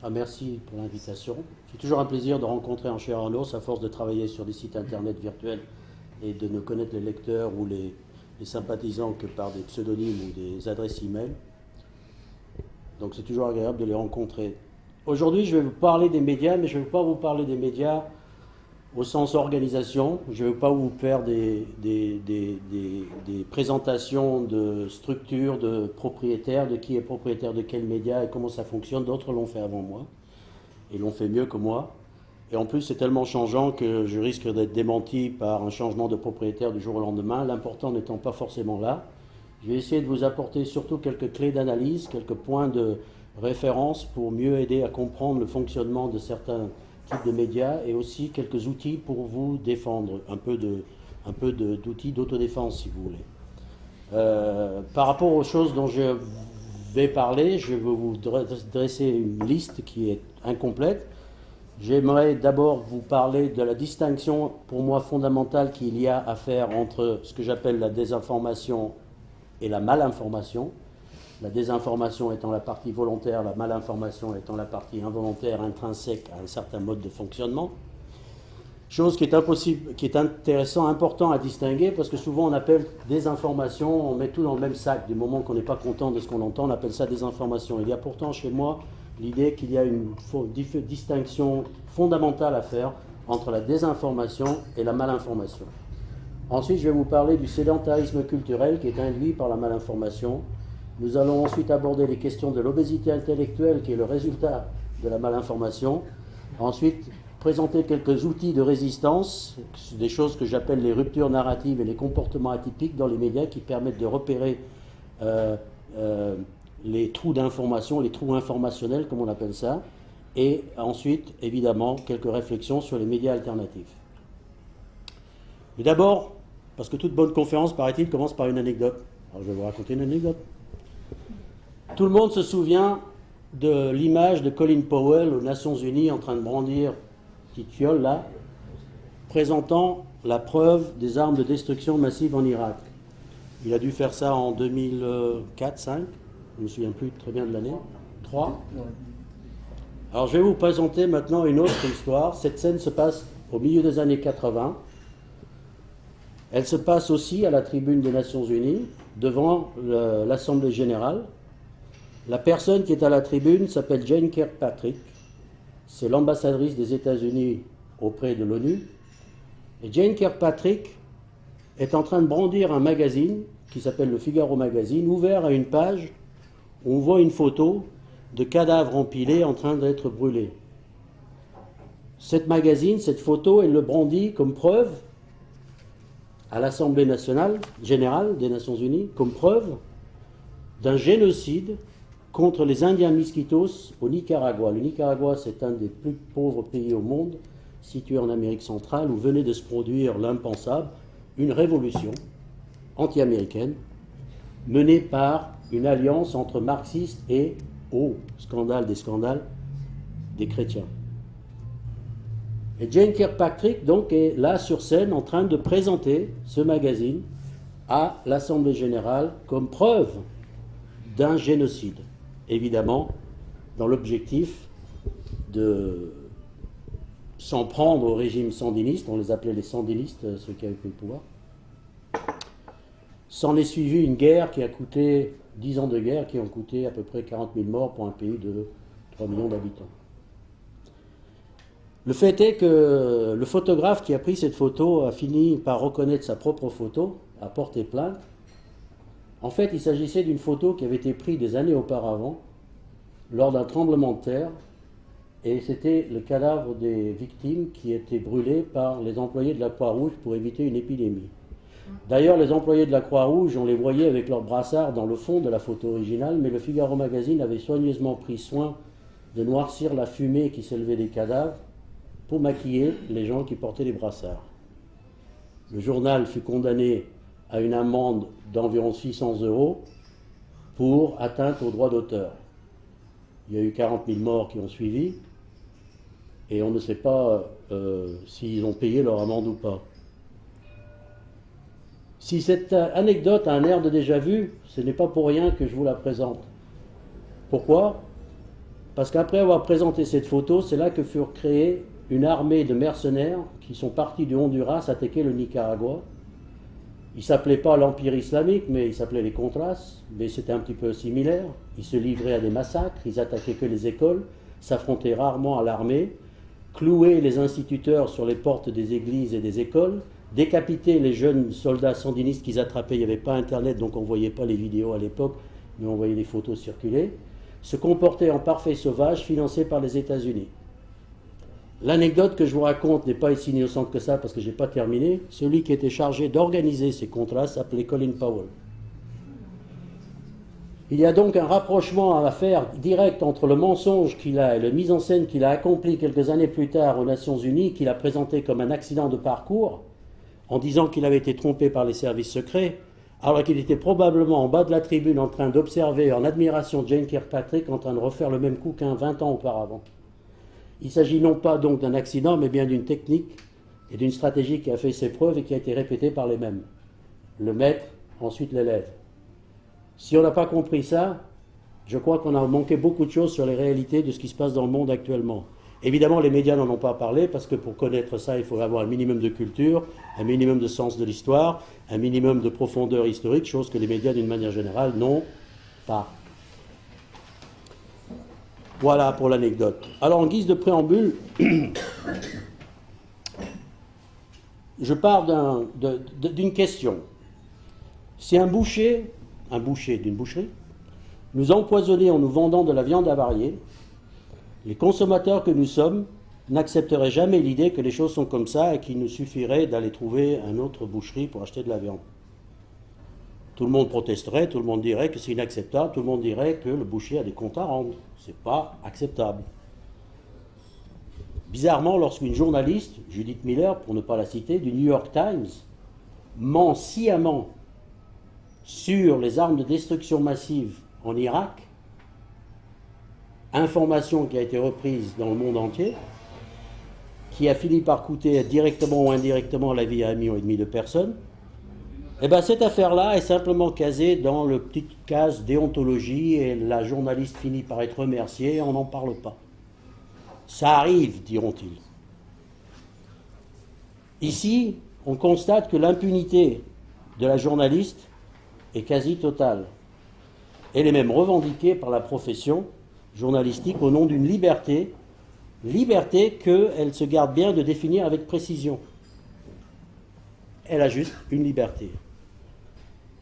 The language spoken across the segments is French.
Ah, merci pour l'invitation. C'est toujours un plaisir de rencontrer un cher Arnaud, à force de travailler sur des sites internet virtuels et de ne connaître les lecteurs ou les sympathisants que par des pseudonymes ou des adresses e-mail. Donc c'est toujours agréable de les rencontrer. Aujourd'hui, je vais vous parler des médias, mais je ne vais pas vous parler des médias au sens organisation. Je ne vais pas vous faire des présentations de structures, de propriétaires, de qui est propriétaire de quel média et comment ça fonctionne. D'autres l'ont fait avant moi et l'ont fait mieux que moi. Et en plus, c'est tellement changeant que je risque d'être démenti par un changement de propriétaire du jour au lendemain, l'important n'étant pas forcément là. Je vais essayer de vous apporter surtout quelques clés d'analyse, quelques points de référence pour mieux aider à comprendre le fonctionnement de certains types de médias et aussi quelques outils pour vous défendre, un peu d'outils d'autodéfense si vous voulez. Par rapport aux choses dont je vais parler, je vais vous dresser une liste qui est incomplète. J'aimerais d'abord vous parler de la distinction pour moi fondamentale qu'il y a à faire entre ce que j'appelle la désinformation et la malinformation. La désinformation étant la partie volontaire, la malinformation étant la partie involontaire, intrinsèque à un certain mode de fonctionnement. Chose qui est impossible, qui est intéressant, important à distinguer, parce que souvent on appelle désinformation, on met tout dans le même sac. Du moment qu'on n'est pas content de ce qu'on entend, on appelle ça désinformation. Il y a pourtant chez moi l'idée qu'il y a une distinction fondamentale à faire entre la désinformation et la malinformation. Ensuite, je vais vous parler du sédentarisme culturel qui est induit par la malinformation. Nous allons ensuite aborder les questions de l'obésité intellectuelle qui est le résultat de la malinformation. Ensuite, présenter quelques outils de résistance, des choses que j'appelle les ruptures narratives et les comportements atypiques dans les médias qui permettent de repérer les trous d'information, les trous informationnels comme on appelle ça. Et ensuite, évidemment, quelques réflexions sur les médias alternatifs. Mais d'abord, parce que toute bonne conférence, paraît-il, commence par une anecdote. Alors je vais vous raconter une anecdote. Tout le monde se souvient de l'image de Colin Powell aux Nations Unies en train de brandir, petite fiole là, présentant la preuve des armes de destruction massive en Irak. Il a dû faire ça en 2004-2005, je ne me souviens plus très bien de l'année. 3. Alors je vais vous présenter maintenant une autre histoire. Cette scène se passe au milieu des années 80. Elle se passe aussi à la tribune des Nations Unies, devant l'Assemblée générale. La personne qui est à la tribune s'appelle Jane Kirkpatrick. C'est l'ambassadrice des États-Unis auprès de l'ONU. Et Jane Kirkpatrick est en train de brandir un magazine qui s'appelle le Figaro Magazine, ouvert à une page où on voit une photo de cadavres empilés en train d'être brûlés. Cette magazine, cette photo, elle le brandit comme preuve à l'Assemblée nationale générale des Nations Unies, comme preuve d'un génocide contre les Indiens Miskitos au Nicaragua. Le Nicaragua, c'est un des plus pauvres pays au monde, situé en Amérique centrale, où venait de se produire l'impensable, une révolution anti-américaine, menée par une alliance entre marxistes et, oh, scandale des scandales, des chrétiens. Et Jane Kirkpatrick, donc, est là sur scène en train de présenter ce magazine à l'Assemblée générale comme preuve d'un génocide. Évidemment, dans l'objectif de s'en prendre au régime sandiniste, on les appelait les sandinistes, ceux qui avaient pris le pouvoir. S'en est suivi une guerre qui a coûté, 10 ans de guerre, qui ont coûté à peu près 40 000 morts pour un pays de 3 millions d'habitants. Le fait est que le photographe qui a pris cette photo a fini par reconnaître sa propre photo, a porté plainte. En fait, il s'agissait d'une photo qui avait été prise des années auparavant, lors d'un tremblement de terre, et c'était le cadavre des victimes qui étaient brûlées par les employés de la Croix-Rouge pour éviter une épidémie. D'ailleurs, les employés de la Croix-Rouge, on les voyait avec leurs brassards dans le fond de la photo originale, mais le Figaro Magazine avait soigneusement pris soin de noircir la fumée qui s'élevait des cadavres pour maquiller les gens qui portaient les brassards. Le journal fut condamné à une amende d'environ 600 € pour atteinte aux droits d'auteur. Il y a eu 40 000 morts qui ont suivi, et on ne sait pas s'ils ont payé leur amende ou pas. Si cette anecdote a un air de déjà-vu, ce n'est pas pour rien que je vous la présente. Pourquoi ? Parce qu'après avoir présenté cette photo, c'est là que furent créées une armée de mercenaires qui sont partis du Honduras attaquer le Nicaragua. Ils ne s'appelaient pas l'Empire islamique, mais ils s'appelaient les Contras, mais c'était un petit peu similaire. Ils se livraient à des massacres, ils attaquaient que les écoles, s'affrontaient rarement à l'armée, clouaient les instituteurs sur les portes des églises et des écoles, décapitaient les jeunes soldats sandinistes qu'ils attrapaient. Il n'y avait pas Internet, donc on ne voyait pas les vidéos à l'époque, mais on voyait les photos circuler. Se comportaient en parfaits sauvages, financés par les États-Unis. L'anecdote que je vous raconte n'est pas si innocente que ça, parce que je n'ai pas terminé. Celui qui était chargé d'organiser ces contrats s'appelait Colin Powell. Il y a donc un rapprochement à faire direct entre le mensonge qu'il a et la mise en scène qu'il a accompli quelques années plus tard aux Nations Unies, qu'il a présenté comme un accident de parcours, en disant qu'il avait été trompé par les services secrets, alors qu'il était probablement en bas de la tribune en train d'observer en admiration Jane Kirkpatrick en train de refaire le même coup qu'un 20 ans auparavant. Il s'agit non pas donc d'un accident, mais bien d'une technique et d'une stratégie qui a fait ses preuves et qui a été répétée par les mêmes. Le maître, ensuite l'élève. Si on n'a pas compris ça, je crois qu'on a manqué beaucoup de choses sur les réalités de ce qui se passe dans le monde actuellement. Évidemment, les médias n'en ont pas parlé, parce que pour connaître ça, il faut avoir un minimum de culture, un minimum de sens de l'histoire, un minimum de profondeur historique, chose que les médias, d'une manière générale, n'ont pas. Voilà pour l'anecdote. Alors, en guise de préambule, je pars d'une question. Si un boucher d'une boucherie, nous empoisonnait en nous vendant de la viande avariée, les consommateurs que nous sommes n'accepteraient jamais l'idée que les choses sont comme ça et qu'il nous suffirait d'aller trouver une autre boucherie pour acheter de la viande. Tout le monde protesterait, tout le monde dirait que c'est inacceptable, tout le monde dirait que le boucher a des comptes à rendre. C'est pas acceptable. Bizarrement, lorsqu'une journaliste, Judith Miller, pour ne pas la citer, du New York Times, ment sciemment sur les armes de destruction massive en Irak, information qui a été reprise dans le monde entier, qui a fini par coûter directement ou indirectement la vie à 1,5 million de personnes, eh bien cette affaire-là est simplement casée dans le petit case déontologie et la journaliste finit par être remerciée et on n'en parle pas. Ça arrive, diront-ils. Ici, on constate que l'impunité de la journaliste est quasi totale. Elle est même revendiquée par la profession journalistique au nom d'une liberté qu'elle se garde bien de définir avec précision. Elle a juste une liberté.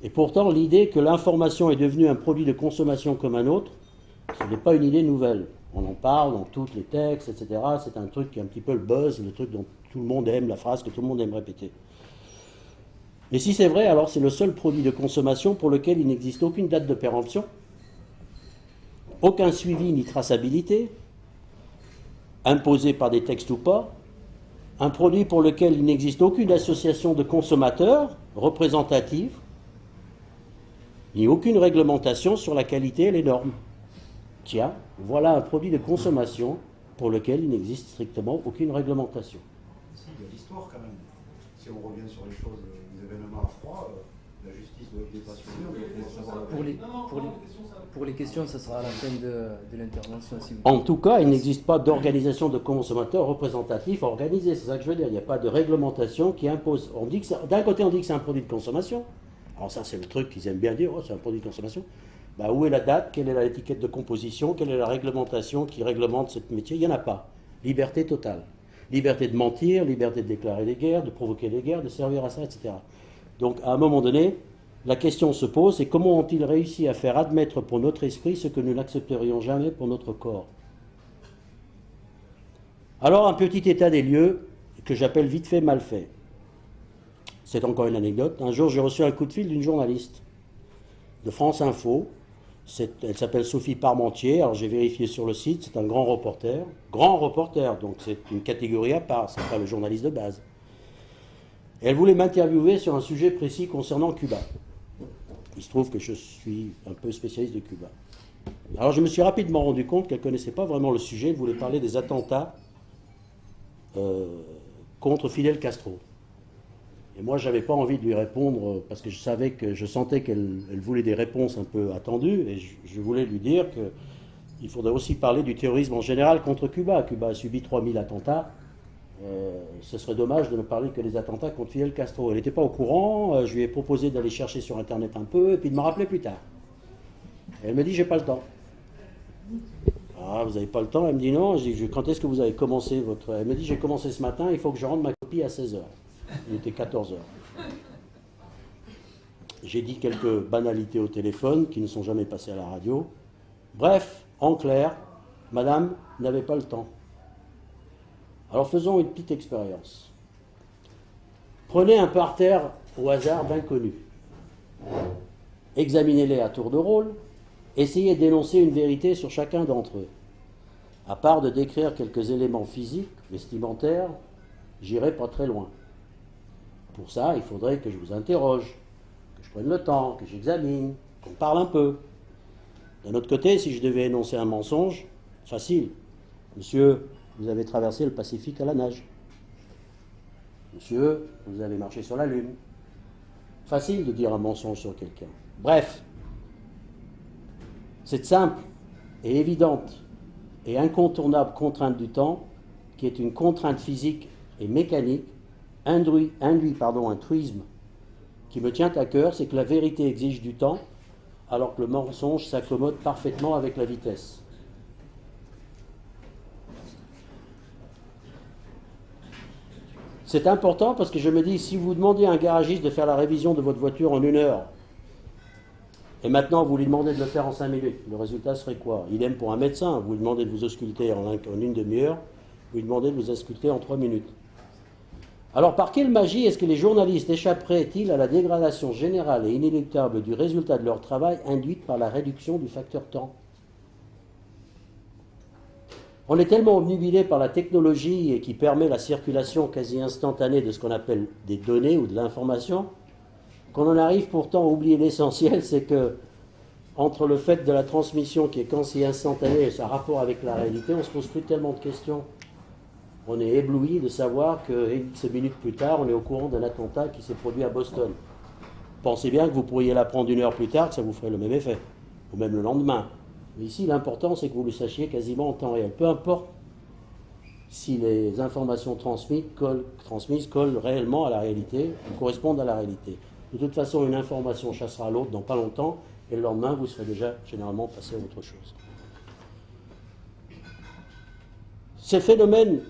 Et pourtant, l'idée que l'information est devenue un produit de consommation comme un autre, ce n'est pas une idée nouvelle. On en parle dans tous les textes, etc. C'est un truc qui est un petit peu le buzz, le truc dont tout le monde aime, la phrase que tout le monde aime répéter. Mais si c'est vrai, alors c'est le seul produit de consommation pour lequel il n'existe aucune date de péremption, aucun suivi ni traçabilité, imposé par des textes ou pas, un produit pour lequel il n'existe aucune association de consommateurs représentative, ni aucune réglementation sur la qualité et les normes. Tiens, voilà un produit de consommation pour lequel il n'existe strictement aucune réglementation. Si, il y a l'histoire quand même. Si on revient sur les choses, les événements à froid, la justice doit être dépassionnée. Pour les questions, ça sera à la fin de l'intervention. Si vous... En tout cas, il n'existe pas d'organisation de consommateurs représentatifs organisée. C'est ça que je veux dire. Il n'y a pas de réglementation qui impose. D'un côté, on dit que c'est un produit de consommation. Alors ça, c'est le truc qu'ils aiment bien dire, oh, c'est un produit de consommation. Bah, où est la date? Quelle est l'étiquette de composition? Quelle est la réglementation qui réglemente ce métier? Il n'y en a pas. Liberté totale. Liberté de mentir, liberté de déclarer des guerres, de provoquer des guerres, de servir à ça, etc. Donc, à un moment donné, la question se pose, c'est comment ont-ils réussi à faire admettre pour notre esprit ce que nous n'accepterions jamais pour notre corps? Alors, un petit état des lieux que j'appelle vite fait, mal fait. C'est encore une anecdote. Un jour, j'ai reçu un coup de fil d'une journaliste de France Info. Elle s'appelle Sophie Parmentier. Alors, j'ai vérifié sur le site. C'est un grand reporter. Grand reporter, donc c'est une catégorie à part. Ce n'est pas le journaliste de base. Et elle voulait m'interviewer sur un sujet précis concernant Cuba. Il se trouve que je suis un peu spécialiste de Cuba. Alors, je me suis rapidement rendu compte qu'elle ne connaissait pas vraiment le sujet. Elle voulait parler des attentats contre Fidel Castro. Et moi, je n'avais pas envie de lui répondre parce que je sentais qu'elle voulait des réponses un peu attendues et je voulais lui dire que il faudrait aussi parler du terrorisme en général contre Cuba. Cuba a subi 3000 attentats. Ce serait dommage de ne parler que des attentats contre Fidel Castro. Elle n'était pas au courant, je lui ai proposé d'aller chercher sur Internet un peu, et puis de me rappeler plus tard. Et elle me dit, j'ai pas le temps. Ah, vous n'avez pas le temps? Elle me dit non. Je dis, quand est-ce que vous avez commencé votre... Elle me dit, j'ai commencé ce matin, il faut que je rende ma copie à 16h. Il était 14h. J'ai dit quelques banalités au téléphone qui ne sont jamais passées à la radio. Bref, en clair, madame n'avait pas le temps. Alors faisons une petite expérience. Prenez un parterre au hasard d'inconnus. Examinez-les à tour de rôle. Essayez d'énoncer une vérité sur chacun d'entre eux. À part de décrire quelques éléments physiques, vestimentaires, j'irai pas très loin. Pour ça, il faudrait que je vous interroge, que je prenne le temps, que j'examine, qu'on parle un peu. D'un autre côté, si je devais énoncer un mensonge, facile. Monsieur, vous avez traversé le Pacifique à la nage. Monsieur, vous avez marché sur la Lune. Facile de dire un mensonge sur quelqu'un. Bref, cette simple et évidente et incontournable contrainte du temps, qui est une contrainte physique et mécanique, induit un truisme qui me tient à cœur, c'est que la vérité exige du temps, alors que le mensonge s'accommode parfaitement avec la vitesse. C'est important parce que je me dis, si vous demandez à un garagiste de faire la révision de votre voiture en 1 heure, et maintenant vous lui demandez de le faire en 5 minutes, le résultat serait quoi? Idem pour un médecin, vous lui demandez de vous ausculter en 1 demi-heure, vous lui demandez de vous ausculter en 3 minutes. Alors par quelle magie est-ce que les journalistes échapperaient-ils à la dégradation générale et inéluctable du résultat de leur travail induite par la réduction du facteur temps? On est tellement obnubilé par la technologie et qui permet la circulation quasi instantanée de ce qu'on appelle des données ou de l'information, qu'on en arrive pourtant à oublier l'essentiel, c'est que entre le fait de la transmission qui est quasi instantanée et son rapport avec la réalité, on ne se pose plus tellement de questions. On est ébloui de savoir que X minutes plus tard, on est au courant d'un attentat qui s'est produit à Boston. Pensez bien que vous pourriez l'apprendre 1 heure plus tard, que ça vous ferait le même effet, ou même le lendemain. Mais ici, l'important, c'est que vous le sachiez quasiment en temps réel. Peu importe si les informations transmises collent réellement à la réalité, ou correspondent à la réalité. De toute façon, une information chassera l'autre dans pas longtemps, et le lendemain, vous serez déjà généralement passé à autre chose. Ces phénomènes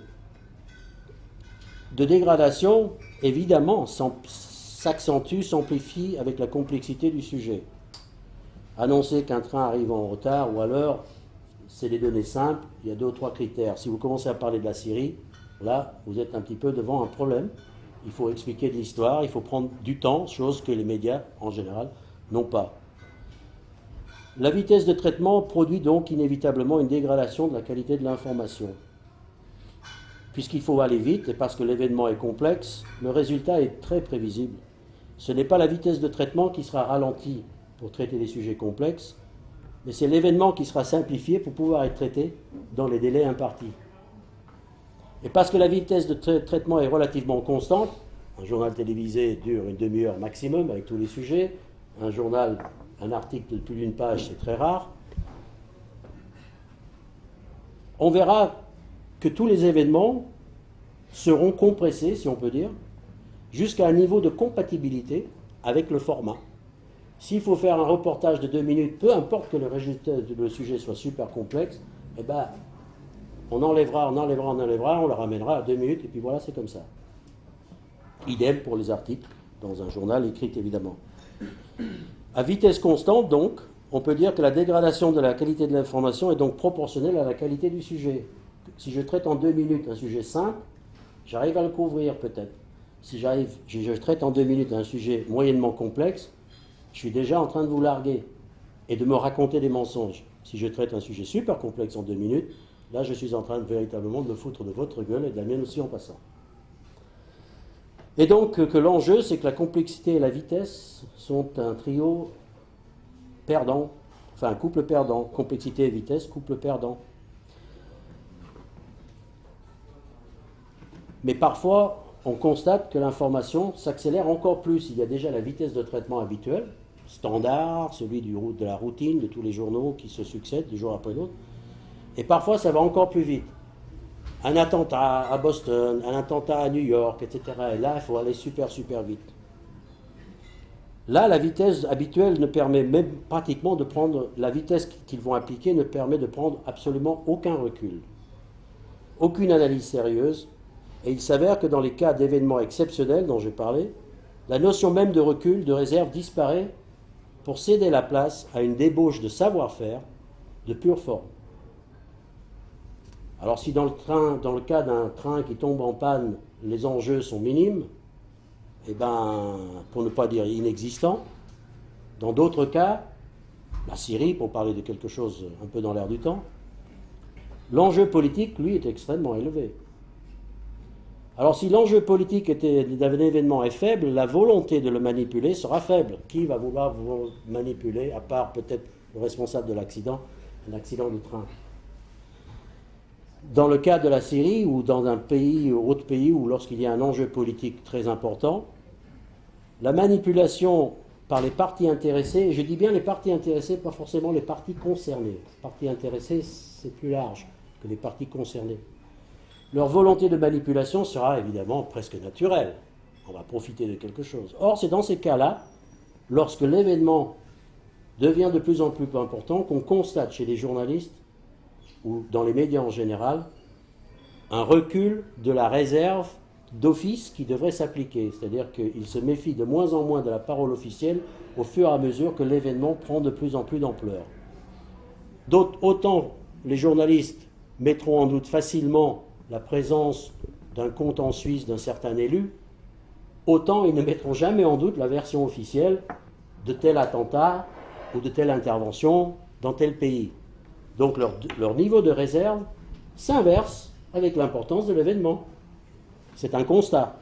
de dégradation, évidemment, s'accentue, s'amplifie avec la complexité du sujet. Annoncer qu'un train arrive en retard ou à l'heure, c'est des données simples, il y a 2 ou 3 critères. Si vous commencez à parler de la Syrie, là, vous êtes un petit peu devant un problème. Il faut expliquer de l'histoire, il faut prendre du temps, chose que les médias, en général, n'ont pas. La vitesse de traitement produit donc inévitablement une dégradation de la qualité de l'information. Puisqu'il faut aller vite, et parce que l'événement est complexe, le résultat est très prévisible. Ce n'est pas la vitesse de traitement qui sera ralentie pour traiter des sujets complexes, mais c'est l'événement qui sera simplifié pour pouvoir être traité dans les délais impartis. Et parce que la vitesse de traitement est relativement constante, un journal télévisé dure 1 demi-heure maximum avec tous les sujets, un article de plus d'1 page, c'est très rare, on verra que tous les événements seront compressés, si on peut dire, jusqu'à un niveau de compatibilité avec le format. S'il faut faire un reportage de 2 minutes, peu importe que le sujet soit super complexe, eh ben, on enlèvera, on le ramènera à 2 minutes, et puis voilà, c'est comme ça. Idem pour les articles, dans un journal écrit évidemment. À vitesse constante, donc, on peut dire que la dégradation de la qualité de l'information est donc proportionnelle à la qualité du sujet. Si je traite en 2 minutes un sujet simple, j'arrive à le couvrir peut-être. Si je traite en 2 minutes un sujet moyennement complexe, je suis déjà en train de vous larguer et de me raconter des mensonges. Si je traite un sujet super complexe en 2 minutes, là je suis en train de véritablement de me foutre de votre gueule et de la mienne aussi en passant. Et donc que l'enjeu, c'est que la complexité et la vitesse sont un trio perdant, enfin un couple perdant. Complexité et vitesse, couple perdant. Mais parfois, on constate que l'information s'accélère encore plus. Il y a déjà la vitesse de traitement habituelle, standard, celui de la routine, de tous les journaux qui se succèdent, du jour après l'autre. Et parfois, ça va encore plus vite. Un attentat à Boston, un attentat à New York, etc. Et là, il faut aller super, super vite. Là, la vitesse habituelle ne permet même pratiquement de prendre, la vitesse qu'ils vont appliquer ne permet de prendre absolument aucun recul. Aucune analyse sérieuse. Et il s'avère que dans les cas d'événements exceptionnels dont j'ai parlé, la notion même de recul, de réserve disparaît pour céder la place à une débauche de savoir-faire de pure forme. Alors si dans le cas d'un train qui tombe en panne, les enjeux sont minimes, eh ben, pour ne pas dire inexistants, dans d'autres cas, la Syrie, pour parler de quelque chose un peu dans l'air du temps, l'enjeu politique, lui, est extrêmement élevé. Alors si l'enjeu politique d'un événement est faible, la volonté de le manipuler sera faible. Qui va vouloir vous manipuler, à part peut-être le responsable de l'accident, un accident de train? Dans le cas de la Syrie ou dans un pays ou autre pays où lorsqu'il y a un enjeu politique très important, la manipulation par les parties intéressées, et je dis bien les parties intéressées, pas forcément les parties concernées. Les parties intéressées, c'est plus large que les parties concernées. Leur volonté de manipulation sera évidemment presque naturelle. On va profiter de quelque chose. Or, c'est dans ces cas-là, lorsque l'événement devient de plus en plus important, qu'on constate chez les journalistes ou dans les médias en général un recul de la réserve d'office qui devrait s'appliquer. C'est-à-dire qu'ils se méfient de moins en moins de la parole officielle au fur et à mesure que l'événement prend de plus en plus d'ampleur. Autant les journalistes mettront en doute facilement la présence d'un compte en Suisse d'un certain élu, autant ils ne mettront jamais en doute la version officielle de tel attentat ou de telle intervention dans tel pays. Donc leur niveau de réserve s'inverse avec l'importance de l'événement. C'est un constat.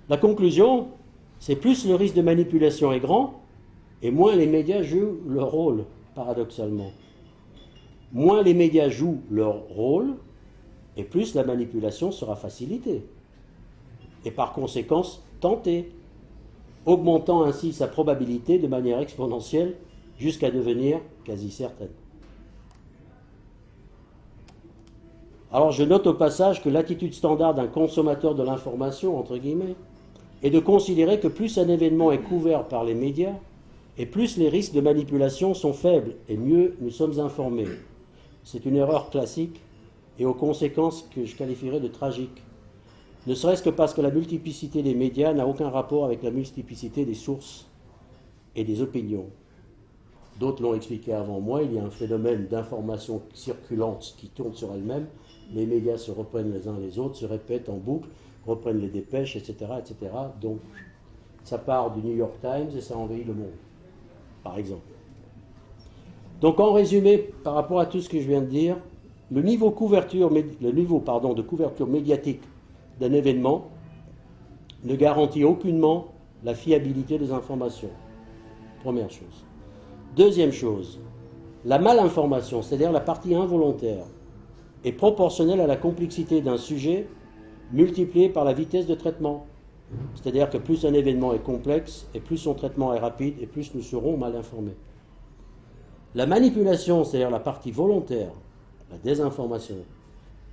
La conclusion, c'est plus le risque de manipulation est grand, et moins les médias jouent leur rôle, paradoxalement. Moins les médias jouent leur rôle, et plus la manipulation sera facilitée, et par conséquent tentée, augmentant ainsi sa probabilité de manière exponentielle jusqu'à devenir quasi certaine. Alors je note au passage que l'attitude standard d'un consommateur de l'information, entre guillemets, est de considérer que plus un événement est couvert par les médias, et plus les risques de manipulation sont faibles, et mieux nous sommes informés. C'est une erreur classique, et aux conséquences que je qualifierais de tragiques. Ne serait-ce que parce que la multiplicité des médias n'a aucun rapport avec la multiplicité des sources et des opinions. D'autres l'ont expliqué avant moi, il y a un phénomène d'information circulante qui tourne sur elle-même, les médias se reprennent les uns les autres, se répètent en boucle, reprennent les dépêches, etc., etc. Donc ça part du New York Times et ça envahit le monde, par exemple. Donc en résumé, par rapport à tout ce que je viens de dire, le niveau de couverture médiatique d'un événement ne garantit aucunement la fiabilité des informations. Première chose. Deuxième chose, la malinformation, c'est-à-dire la partie involontaire, est proportionnelle à la complexité d'un sujet multipliée par la vitesse de traitement. C'est-à-dire que plus un événement est complexe, et plus son traitement est rapide, et plus nous serons mal informés. La manipulation, c'est-à-dire la partie volontaire, la désinformation,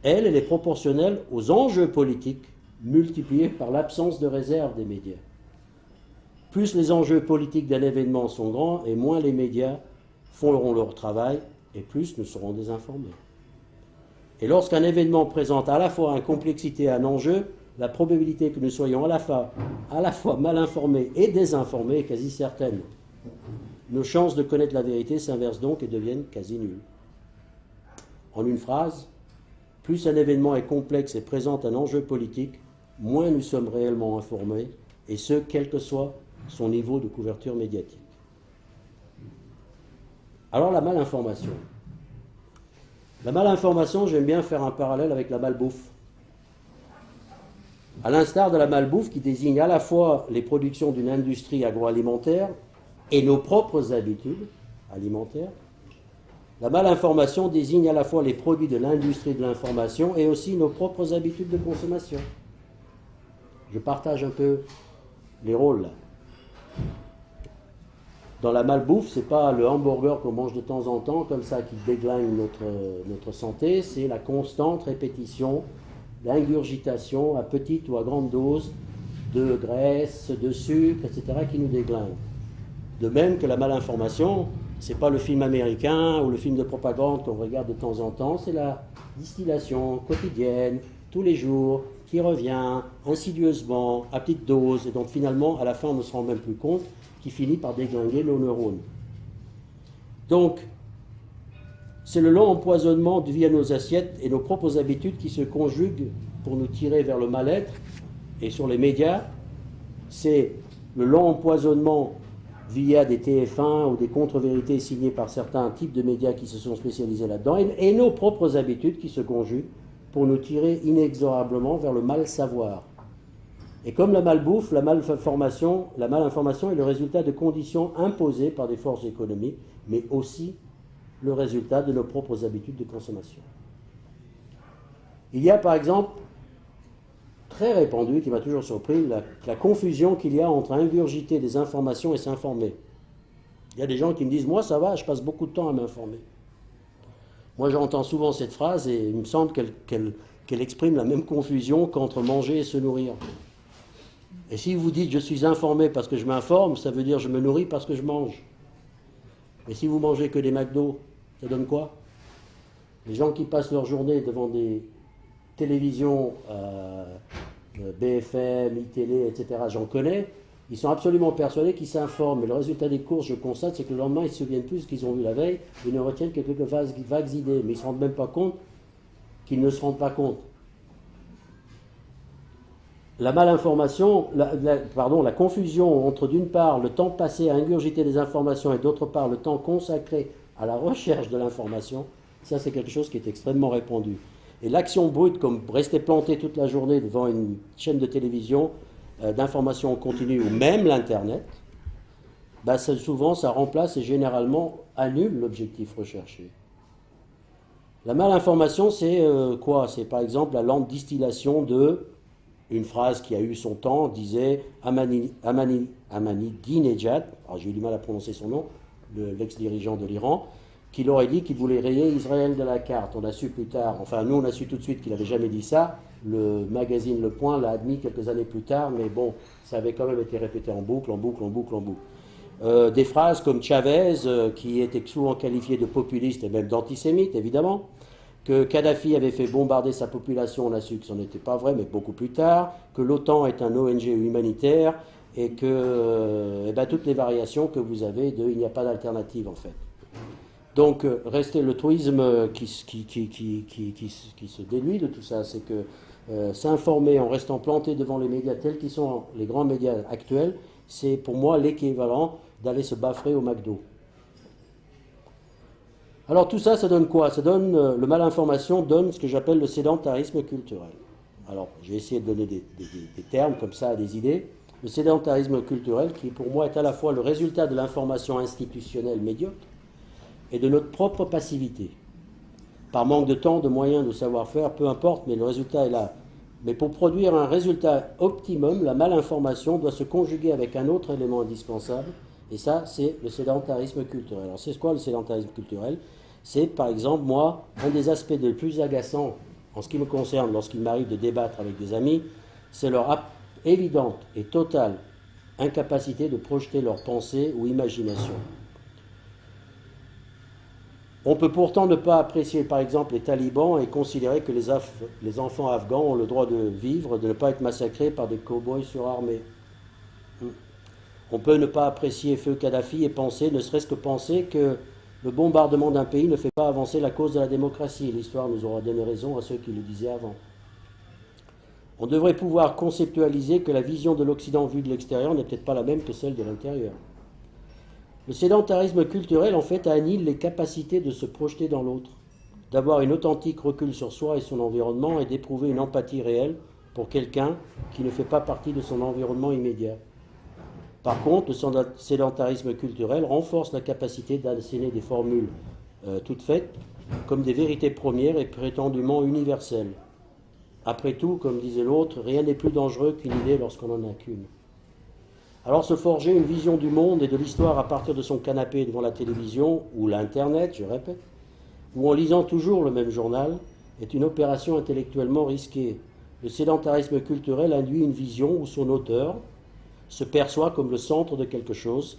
elle est proportionnelle aux enjeux politiques multipliés par l'absence de réserve des médias. Plus les enjeux politiques d'un événement sont grands, et moins les médias feront leur travail, et plus nous serons désinformés. Et lorsqu'un événement présente à la fois une complexité et un enjeu, la probabilité que nous soyons à la fois mal informés et désinformés est quasi certaine. Nos chances de connaître la vérité s'inversent donc et deviennent quasi nulles. En une phrase, plus un événement est complexe et présente un enjeu politique, moins nous sommes réellement informés, et ce, quel que soit son niveau de couverture médiatique. Alors la malinformation. La malinformation, j'aime bien faire un parallèle avec la malbouffe. À l'instar de la malbouffe qui désigne à la fois les productions d'une industrie agroalimentaire et nos propres habitudes alimentaires, la malinformation désigne à la fois les produits de l'industrie de l'information et aussi nos propres habitudes de consommation. Je partage un peu les rôles là. dans la malbouffe, c'est pas le hamburger qu'on mange de temps en temps, comme ça, qui déglingue notre santé, c'est la constante répétition, l'ingurgitation à petite ou à grande dose de graisse, de sucre, etc., qui nous déglingue. De même que la malinformation, c'est pas le film américain ou le film de propagande qu'on regarde de temps en temps, c'est la distillation quotidienne, tous les jours, qui revient insidieusement, à petite dose, et donc finalement, à la fin, on ne se rend même plus compte, qui finit par déglinguer nos neurones. Donc, c'est le long empoisonnement via nos assiettes et nos propres habitudes qui se conjuguent pour nous tirer vers le mal-être. Et sur les médias, c'est le long empoisonnement via des TF1 ou des contre-vérités signées par certains types de médias qui se sont spécialisés là-dedans, et nos propres habitudes qui se conjuguent pour nous tirer inexorablement vers le mal-savoir. Et comme la malbouffe, la malinformation est le résultat de conditions imposées par des forces économiques, mais aussi le résultat de nos propres habitudes de consommation. Il y a par exemple, très répandu, qui m'a toujours surpris, la confusion qu'il y a entre ingurgiter des informations et s'informer. Il y a des gens qui me disent « Moi, ça va, je passe beaucoup de temps à m'informer. » Moi, j'entends souvent cette phrase et il me semble qu'elle exprime la même confusion qu'entre manger et se nourrir. Et si vous dites « Je suis informé parce que je m'informe », ça veut dire « Je me nourris parce que je mange ». Et si vous mangez que des McDo, ça donne quoi? Les gens qui passent leur journée devant des télévisions, BFM, iTélé, etc., j'en connais, ils sont absolument persuadés qu'ils s'informent. Mais le résultat des courses, je constate, c'est que le lendemain, ils se souviennent plus de ce qu'ils ont vu la veille, ils ne retiennent que quelques vagues idées, mais ils ne se rendent même pas compte qu'ils ne se rendent pas compte. La malinformation, la confusion entre d'une part le temps passé à ingurgiter des informations et d'autre part le temps consacré à la recherche de l'information, ça c'est quelque chose qui est extrêmement répandu. Et l'action brute, comme rester planté toute la journée devant une chaîne de télévision d'information en continu ou même l'Internet, souvent ça remplace et généralement annule l'objectif recherché. La malinformation, c'est quoi? C'est par exemple la lente distillation de une phrase qui a eu son temps, disait Ahmadinejad, alors j'ai eu du mal à prononcer son nom, l'ex-dirigeant de l'Iran, qu'il aurait dit qu'il voulait rayer Israël de la carte. On a su plus tard, enfin nous on a su tout de suite qu'il n'avait jamais dit ça, le magazine Le Point l'a admis quelques années plus tard, mais bon, ça avait quand même été répété en boucle, en boucle, en boucle, en boucle. Des phrases comme Chavez, qui était souvent qualifié de populiste et même d'antisémite, évidemment, que Kadhafi avait fait bombarder sa population, on a su que ce n'était pas vrai, mais beaucoup plus tard, que l'OTAN est un ONG humanitaire, et que toutes les variations que vous avez de « il n'y a pas d'alternative » en fait. Donc, rester le truisme qui se déduit de tout ça, c'est que s'informer en restant planté devant les médias tels qu'ils sont les grands médias actuels, c'est pour moi l'équivalent d'aller se baffrer au McDo. Alors tout ça, ça donne quoi? Ça donne, le malinformation donne ce que j'appelle le sédentarisme culturel. Alors, j'ai essayé de donner des termes comme ça, des idées. Le sédentarisme culturel, qui pour moi est à la fois le résultat de l'information institutionnelle médiocre et de notre propre passivité. Par manque de temps, de moyens, de savoir-faire, peu importe, mais le résultat est là. Mais pour produire un résultat optimum, la malinformation doit se conjuguer avec un autre élément indispensable, et ça, c'est le sédentarisme culturel. Alors, c'est quoi le sédentarisme culturel? C'est, par exemple, moi, un des aspects les plus agaçants, en ce qui me concerne, lorsqu'il m'arrive de débattre avec des amis, c'est leur évidente et totale incapacité de projeter leurs pensées ou imagination. On peut pourtant ne pas apprécier, par exemple, les talibans et considérer que les enfants afghans ont le droit de vivre, de ne pas être massacrés par des cow-boys surarmés. On peut ne pas apprécier feu Kadhafi et penser, ne serait-ce que penser que le bombardement d'un pays ne fait pas avancer la cause de la démocratie. L'histoire nous aura donné raison à ceux qui le disaient avant. On devrait pouvoir conceptualiser que la vision de l'Occident vue de l'extérieur n'est peut-être pas la même que celle de l'intérieur. Le sédentarisme culturel, en fait, annule les capacités de se projeter dans l'autre, d'avoir une authentique recul sur soi et son environnement et d'éprouver une empathie réelle pour quelqu'un qui ne fait pas partie de son environnement immédiat. Par contre, le sédentarisme culturel renforce la capacité d'asséner des formules toutes faites comme des vérités premières et prétendument universelles. Après tout, comme disait l'autre, rien n'est plus dangereux qu'une idée lorsqu'on n'en a qu'une. Alors se forger une vision du monde et de l'histoire à partir de son canapé devant la télévision ou l'Internet, je répète, ou en lisant toujours le même journal, est une opération intellectuellement risquée. Le sédentarisme culturel induit une vision où son auteur se perçoit comme le centre de quelque chose,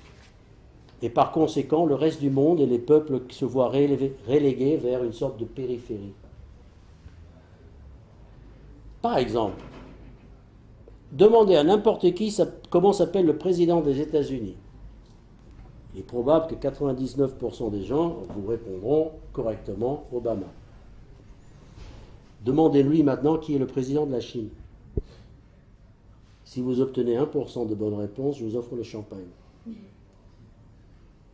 et par conséquent, le reste du monde et les peuples se voient relégués vers une sorte de périphérie. Par exemple, demandez à n'importe qui comment s'appelle le président des États-Unis. Il est probable que 99% des gens vous répondront correctement Obama. Demandez-lui maintenant qui est le président de la Chine. Si vous obtenez 1% de bonnes réponses, je vous offre le champagne.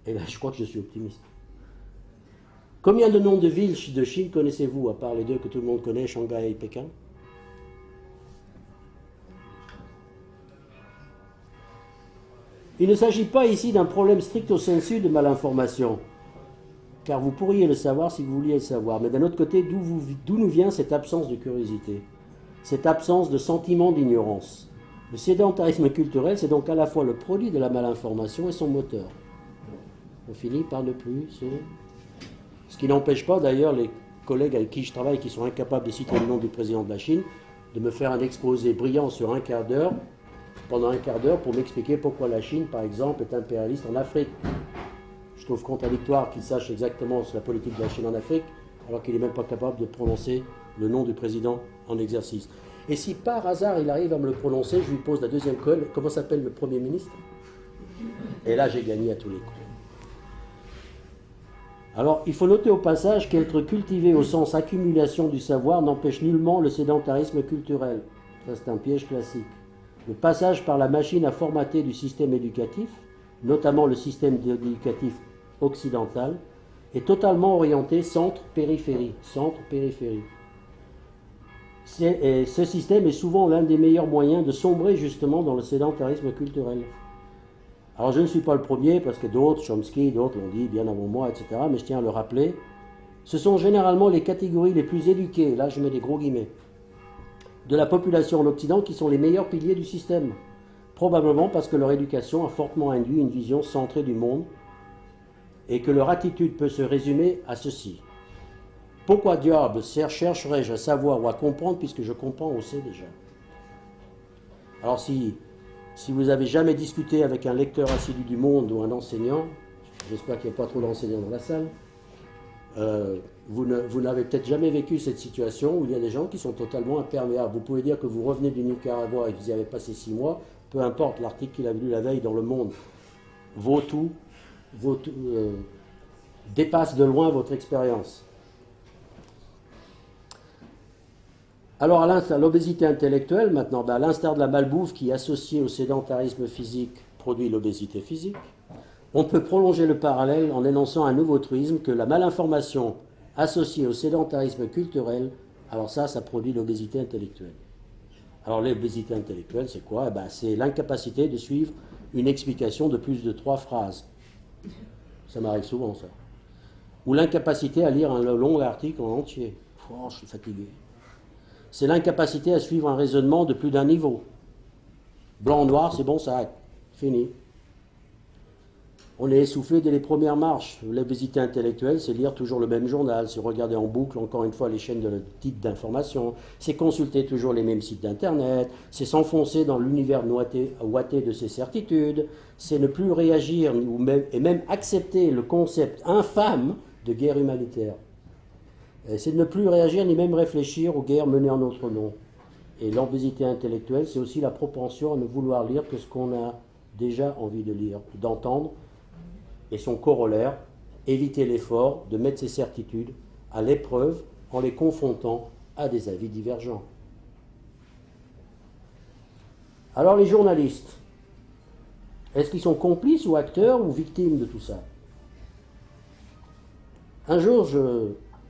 Et là, je crois que je suis optimiste. Combien de noms de villes de Chine connaissez-vous, à part les deux que tout le monde connaît, Shanghai et Pékin? Il ne s'agit pas ici d'un problème stricto sensu de malinformation, car vous pourriez le savoir si vous vouliez le savoir. Mais d'un autre côté, d'où nous vient cette absence de curiosité, cette absence de sentiment d'ignorance? Le sédentarisme culturel, c'est donc à la fois le produit de la malinformation et son moteur. On finit par ne plus ce qui n'empêche pas d'ailleurs les collègues avec qui je travaille, qui sont incapables de citer le nom du président de la Chine, de me faire un exposé brillant sur un quart d'heure, pendant un quart d'heure, pour m'expliquer pourquoi la Chine, par exemple, est impérialiste en Afrique. Je trouve contradictoire qu'il sache exactement la politique de la Chine en Afrique, alors qu'il n'est même pas capable de prononcer le nom du président en exercice. Et si par hasard il arrive à me le prononcer, je lui pose la deuxième colle, comment s'appelle le Premier ministre? Et là j'ai gagné à tous les coups. Alors il faut noter au passage qu'être cultivé au sens accumulation du savoir n'empêche nullement le sédentarisme culturel. Ça c'est un piège classique. Le passage par la machine à formater du système éducatif, notamment le système éducatif occidental, est totalement orienté centre-périphérie. Centre-périphérie. Ce système est souvent l'un des meilleurs moyens de sombrer justement dans le sédentarisme culturel. Alors je ne suis pas le premier, parce que d'autres, Chomsky, d'autres l'ont dit bien avant moi, etc., mais je tiens à le rappeler. Ce sont généralement les catégories les plus éduquées, là je mets des gros guillemets, de la population en Occident qui sont les meilleurs piliers du système. Probablement parce que leur éducation a fortement induit une vision centrée du monde et que leur attitude peut se résumer à ceci. Pourquoi diable chercherais-je à savoir ou à comprendre puisque je comprends ou sais déjà? Alors si vous n'avez jamais discuté avec un lecteur assidu du Monde ou un enseignant, j'espère qu'il n'y a pas trop d'enseignants dans la salle, vous n'avez peut-être jamais vécu cette situation où il y a des gens qui sont totalement imperméables. Vous pouvez dire que vous revenez du Nicaragua et que vous y avez passé 6 mois, peu importe l'article qu'il a lu la veille dans Le Monde, dépasse de loin votre expérience. Alors, à l'obésité intellectuelle, maintenant, à l'instar de la malbouffe qui, associée au sédentarisme physique, produit l'obésité physique, on peut prolonger le parallèle en énonçant un nouveau truisme que la malinformation associée au sédentarisme culturel, alors ça produit l'obésité intellectuelle. Alors l'obésité intellectuelle, c'est quoi? C'est l'incapacité de suivre une explication de plus de 3 phrases. Ça m'arrive souvent, ça. Ou l'incapacité à lire un long article en entier. Oh, je suis fatigué. C'est l'incapacité à suivre un raisonnement de plus d'un niveau. Blanc-noir, c'est bon, ça arrête. Fini. On est essoufflé dès les premières marches. L'obésité intellectuelle, c'est lire toujours le même journal, c'est regarder en boucle, encore une fois, les chaînes de titres d'information, c'est consulter toujours les mêmes sites d'Internet, c'est s'enfoncer dans l'univers ouaté de ses certitudes, c'est ne plus réagir et même accepter le concept infâme de guerre humanitaire. C'est de ne plus réagir ni même réfléchir aux guerres menées en notre nom. Et l'obésité intellectuelle, c'est aussi la propension à ne vouloir lire que ce qu'on a déjà envie de lire, d'entendre, et son corollaire, éviter l'effort de mettre ses certitudes à l'épreuve en les confrontant à des avis divergents. Alors les journalistes, est-ce qu'ils sont complices ou acteurs ou victimes de tout ça? Un jour,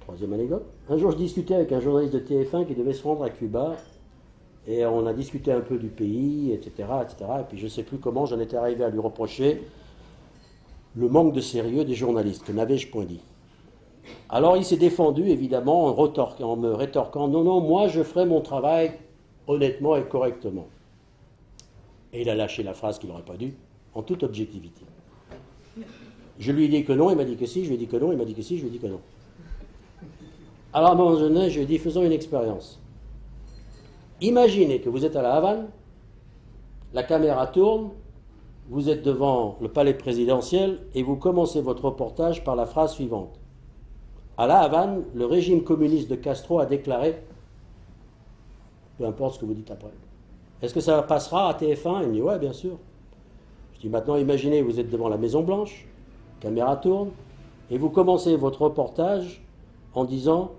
troisième anecdote, un jour je discutais avec un journaliste de TF1 qui devait se rendre à Cuba, et on a discuté un peu du pays, etc., et puis je ne sais plus comment, j'en étais arrivé à lui reprocher le manque de sérieux des journalistes, que n'avais-je point dit. Alors il s'est défendu, évidemment, en me rétorquant « Non, moi je ferai mon travail honnêtement et correctement ». Et il a lâché la phrase qu'il n'aurait pas dû, en toute objectivité. Je lui ai dit que non, il m'a dit que si, je lui ai dit que non, il m'a dit que si, je lui ai dit que non. Alors à un moment donné, je lui ai dit, faisons une expérience. Imaginez que vous êtes à la Havane, la caméra tourne, vous êtes devant le palais présidentiel et vous commencez votre reportage par la phrase suivante. À la Havane, le régime communiste de Castro a déclaré, peu importe ce que vous dites après. Est-ce que ça passera à TF1? Il me dit, ouais, bien sûr. Je dis, maintenant, imaginez, vous êtes devant la Maison Blanche, caméra tourne, et vous commencez votre reportage en disant,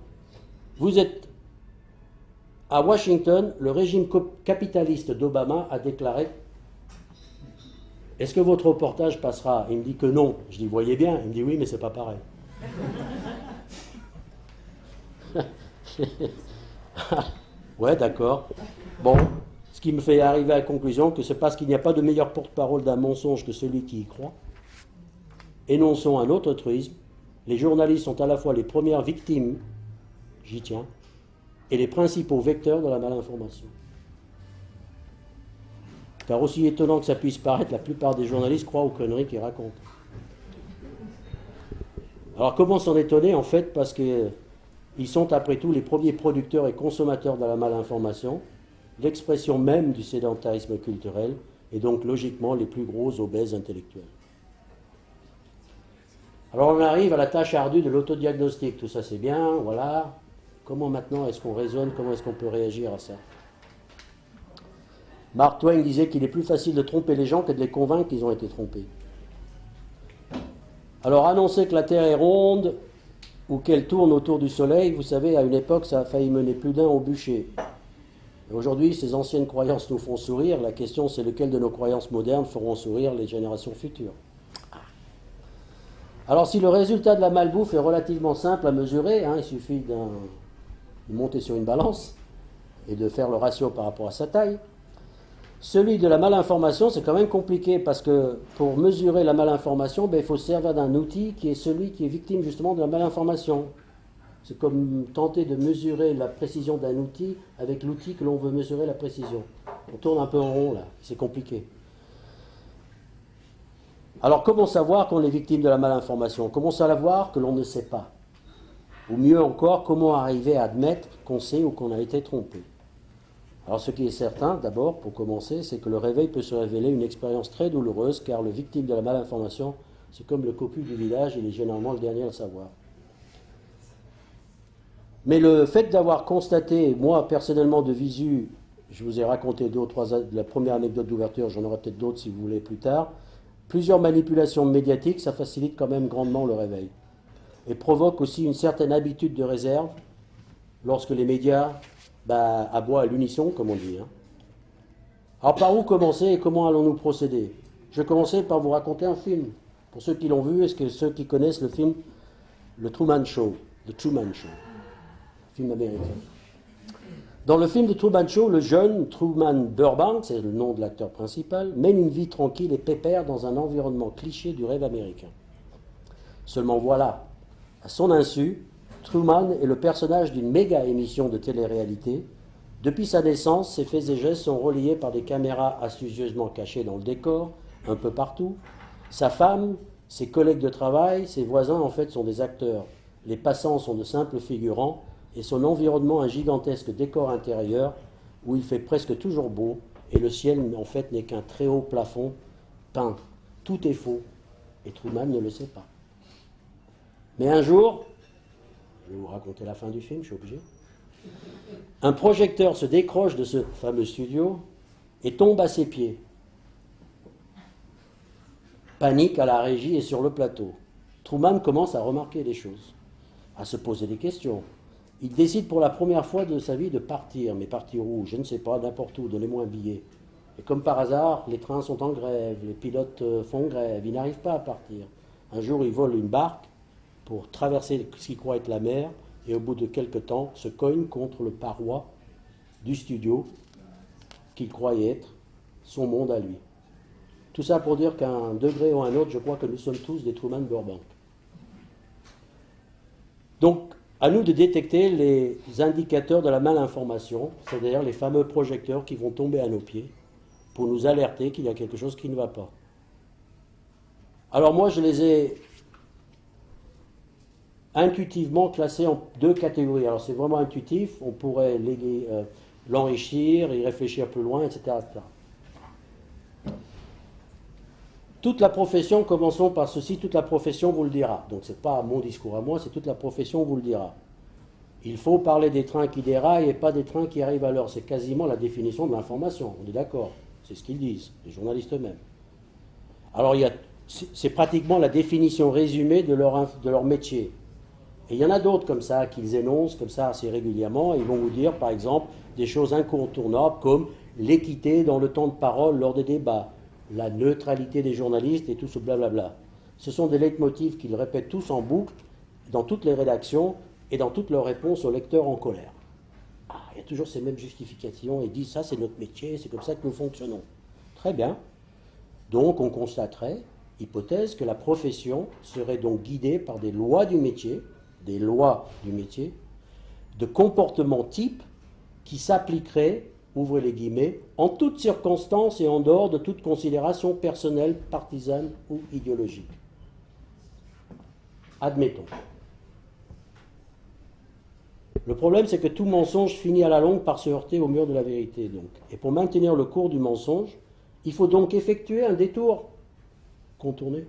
vous êtes à Washington, le régime capitaliste d'Obama a déclaré, est-ce que votre reportage passera? Il me dit que non. Je dis, voyez bien. Il me dit, oui, mais c'est pas pareil. Ouais, d'accord. Bon, ce qui me fait arriver à la conclusion que c'est parce qu'il n'y a pas de meilleur porte-parole d'un mensonge que celui qui y croit. Énonçons un autre truisme. Les journalistes sont à la fois les premières victimes, j'y tiens, et les principaux vecteurs de la malinformation. Car aussi étonnant que ça puisse paraître, la plupart des journalistes croient aux conneries qu'ils racontent. Alors comment s'en étonner en fait? Parce qu'ils sont après tout les premiers producteurs et consommateurs de la malinformation, l'expression même du sédentarisme culturel, et donc logiquement les plus gros obèses intellectuels. Alors on arrive à la tâche ardue de l'autodiagnostic, tout ça c'est bien, voilà. Comment maintenant est-ce qu'on raisonne, comment est-ce qu'on peut réagir à ça? Mark Twain disait qu'il est plus facile de tromper les gens que de les convaincre qu'ils ont été trompés. Alors annoncer que la Terre est ronde ou qu'elle tourne autour du Soleil, vous savez, à une époque ça a failli mener plus d'un au bûcher. Aujourd'hui, ces anciennes croyances nous font sourire, la question c'est lequel de nos croyances modernes feront sourire les générations futures. Alors si le résultat de la malbouffe est relativement simple à mesurer, il suffit de monter sur une balance et de faire le ratio par rapport à sa taille, celui de la malinformation c'est quand même compliqué parce que pour mesurer la malinformation, il faut se servir d'un outil qui est celui qui est victime justement de la malinformation. C'est comme tenter de mesurer la précision d'un outil avec l'outil que l'on veut mesurer la précision. On tourne un peu en rond là, c'est compliqué. Alors comment savoir qu'on est victime de la malinformation? Comment savoir que l'on ne sait pas? Ou mieux encore, comment arriver à admettre qu'on sait ou qu'on a été trompé? Alors ce qui est certain, d'abord, pour commencer, c'est que le réveil peut se révéler une expérience très douloureuse, car le victime de la malinformation, c'est comme le cocu du village, il est généralement le dernier à le savoir. Mais le fait d'avoir constaté, moi personnellement de visu, je vous ai raconté deux ou trois, la première anecdote d'ouverture, j'en aurai peut-être d'autres si vous voulez plus tard, plusieurs manipulations médiatiques, ça facilite quand même grandement le réveil. Et provoque aussi une certaine habitude de réserve lorsque les médias aboient à l'unisson, comme on dit. Alors par où commencer et comment allons-nous procéder? Je vais commencer par vous raconter un film. Pour ceux qui l'ont vu, est-ce que ceux qui connaissent le film The Truman Show, film américain. Dans le film de Truman Show, le jeune Truman Burbank, c'est le nom de l'acteur principal, mène une vie tranquille et pépère dans un environnement cliché du rêve américain. Seulement voilà, à son insu, Truman est le personnage d'une méga émission de télé-réalité. Depuis sa naissance, ses faits et gestes sont reliés par des caméras astucieusement cachées dans le décor, un peu partout. Sa femme, ses collègues de travail, ses voisins en fait sont des acteurs. Les passants sont de simples figurants et son environnement un gigantesque décor intérieur où il fait presque toujours beau et le ciel en fait n'est qu'un très haut plafond peint. Tout est faux et Truman ne le sait pas. Mais un jour, je vais vous raconter la fin du film, je suis obligé, un projecteur se décroche de ce fameux studio et tombe à ses pieds. Panique à la régie et sur le plateau. Truman commence à remarquer des choses, à se poser des questions. Il décide pour la première fois de sa vie de partir, mais partir où? Je ne sais pas, n'importe où, donnez-moi un billet. Et comme par hasard, les trains sont en grève, les pilotes font grève, ils n'arrivent pas à partir. Un jour, il vole une barque pour traverser ce qu'il croit être la mer, et au bout de quelques temps, se cogne contre le paroi du studio qu'il croyait être son monde à lui. Tout ça pour dire qu'à un degré ou à un autre, je crois que nous sommes tous des Truman Burbank. Donc, à nous de détecter les indicateurs de la malinformation, c'est-à-dire les fameux projecteurs qui vont tomber à nos pieds, pour nous alerter qu'il y a quelque chose qui ne va pas. Alors moi, je les ai intuitivement classés en deux catégories. Alors c'est vraiment intuitif, on pourrait l'enrichir, y réfléchir plus loin, etc., etc. Toute la profession, commençons par ceci, toute la profession vous le dira. Donc ce n'est pas mon discours à moi, c'est toute la profession vous le dira. Il faut parler des trains qui déraillent et pas des trains qui arrivent à l'heure. C'est quasiment la définition de l'information, on est d'accord. C'est ce qu'ils disent, les journalistes eux-mêmes. Alors c'est pratiquement la définition résumée de leur métier. Et il y en a d'autres comme ça, qu'ils énoncent comme ça assez régulièrement. Ils vont vous dire, par exemple, des choses incontournables comme l'équité dans le temps de parole lors des débats, la neutralité des journalistes et tout ce blablabla. Ce sont des leitmotifs qu'ils répètent tous en boucle dans toutes les rédactions et dans toutes leurs réponses aux lecteurs en colère. Ah, il y a toujours ces mêmes justifications. Ils disent ça, c'est notre métier, c'est comme ça que nous fonctionnons. Très bien. Donc on constaterait, hypothèse, que la profession serait donc guidée par des lois du métier, de comportements types qui s'appliqueraient, ouvrez les guillemets, en toutes circonstances et en dehors de toute considération personnelle, partisane ou idéologique. Admettons. Le problème, c'est que tout mensonge finit à la longue par se heurter au mur de la vérité. Donc. Et pour maintenir le cours du mensonge, il faut donc effectuer un détour, contourner.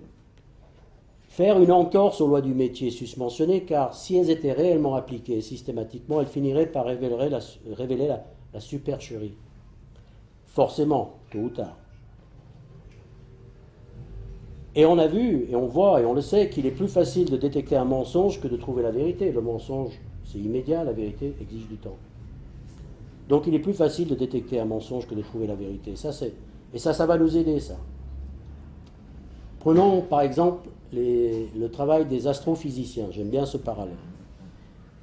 Faire une entorse aux lois du métier susmentionnées, car si elles étaient réellement appliquées systématiquement, elles finiraient par révéler la supercherie. Forcément, tôt ou tard. Et on a vu, et on voit, et on le sait, qu'il est plus facile de détecter un mensonge que de trouver la vérité. Le mensonge, c'est immédiat, la vérité exige du temps. Donc il est plus facile de détecter un mensonge que de trouver la vérité. Ça va nous aider, ça. Prenons, par exemple, le travail des astrophysiciens. J'aime bien ce parallèle.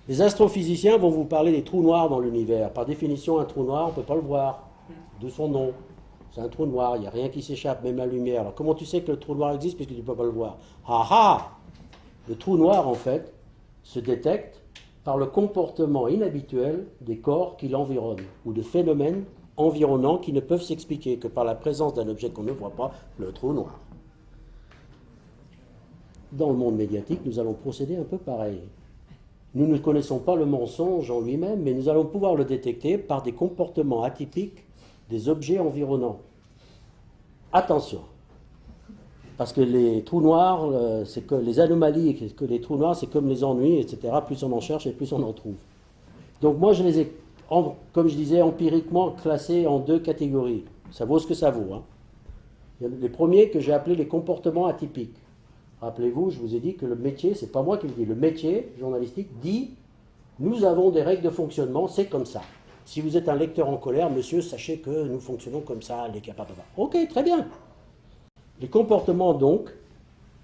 Les astrophysiciens vont vous parler des trous noirs dans l'univers. Par définition, un trou noir, on ne peut pas le voir. D'où son nom. C'est un trou noir, il n'y a rien qui s'échappe, même la lumière. Alors comment tu sais que le trou noir existe puisque tu ne peux pas le voir? Ah ah! Le trou noir, en fait, se détecte par le comportement inhabituel des corps qui l'environnent, ou de phénomènes environnants qui ne peuvent s'expliquer que par la présence d'un objet qu'on ne voit pas, le trou noir. Dans le monde médiatique, nous allons procéder un peu pareil. Nous ne connaissons pas le mensonge en lui-même, mais nous allons pouvoir le détecter par des comportements atypiques des objets environnants. Attention, parce que les trous noirs, c'est que les anomalies, que les trous noirs, c'est comme les ennuis, etc. Plus on en cherche et plus on en trouve. Donc moi, je les ai, comme je disais, empiriquement classés en deux catégories. Ça vaut ce que ça vaut. Hein. Il y a les premiers que j'ai appelés les comportements atypiques. Rappelez-vous, je vous ai dit que le métier, c'est pas moi qui le dis, le métier journalistique dit « Nous avons des règles de fonctionnement, c'est comme ça. Si vous êtes un lecteur en colère, monsieur, sachez que nous fonctionnons comme ça, les capables. » Ok, très bien. Les comportements, donc,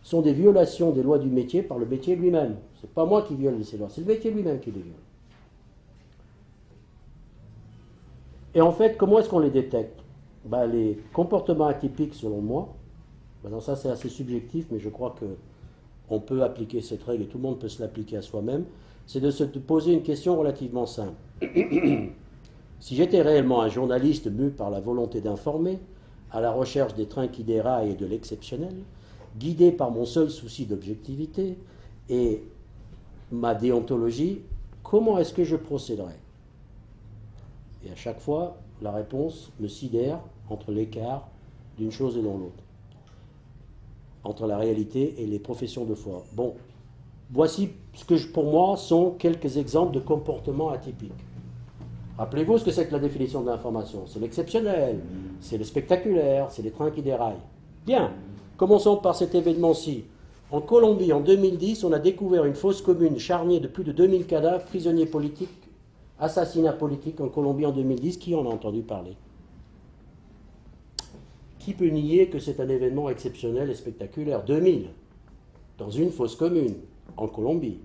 sont des violations des lois du métier par le métier lui-même. C'est pas moi qui viole ces lois, c'est le métier lui-même qui les viole. Et en fait, comment est-ce qu'on les détecte? Les comportements atypiques, selon moi, maintenant ça c'est assez subjectif, mais je crois qu'on peut appliquer cette règle et tout le monde peut se l'appliquer à soi-même, c'est de se poser une question relativement simple. Si j'étais réellement un journaliste mu par la volonté d'informer, à la recherche des trains qui déraillent et de l'exceptionnel, guidé par mon seul souci d'objectivité et ma déontologie, comment est-ce que je procéderais? Et à chaque fois, la réponse me sidère entre l'écart d'une chose et dans l'autre, entre la réalité et les professions de foi. Bon, voici ce que pour moi sont quelques exemples de comportements atypiques. Rappelez-vous ce que c'est que la définition de l'information. C'est l'exceptionnel, c'est le spectaculaire, c'est les trains qui déraillent. Bien, commençons par cet événement-ci. En Colombie, en 2010, on a découvert une fosse commune charnière de plus de 2000 cadavres, prisonniers politiques, assassinats politiques en Colombie en 2010. Qui en a entendu parler? Qui peut nier que c'est un événement exceptionnel et spectaculaire? 2000, dans une fosse commune, en Colombie.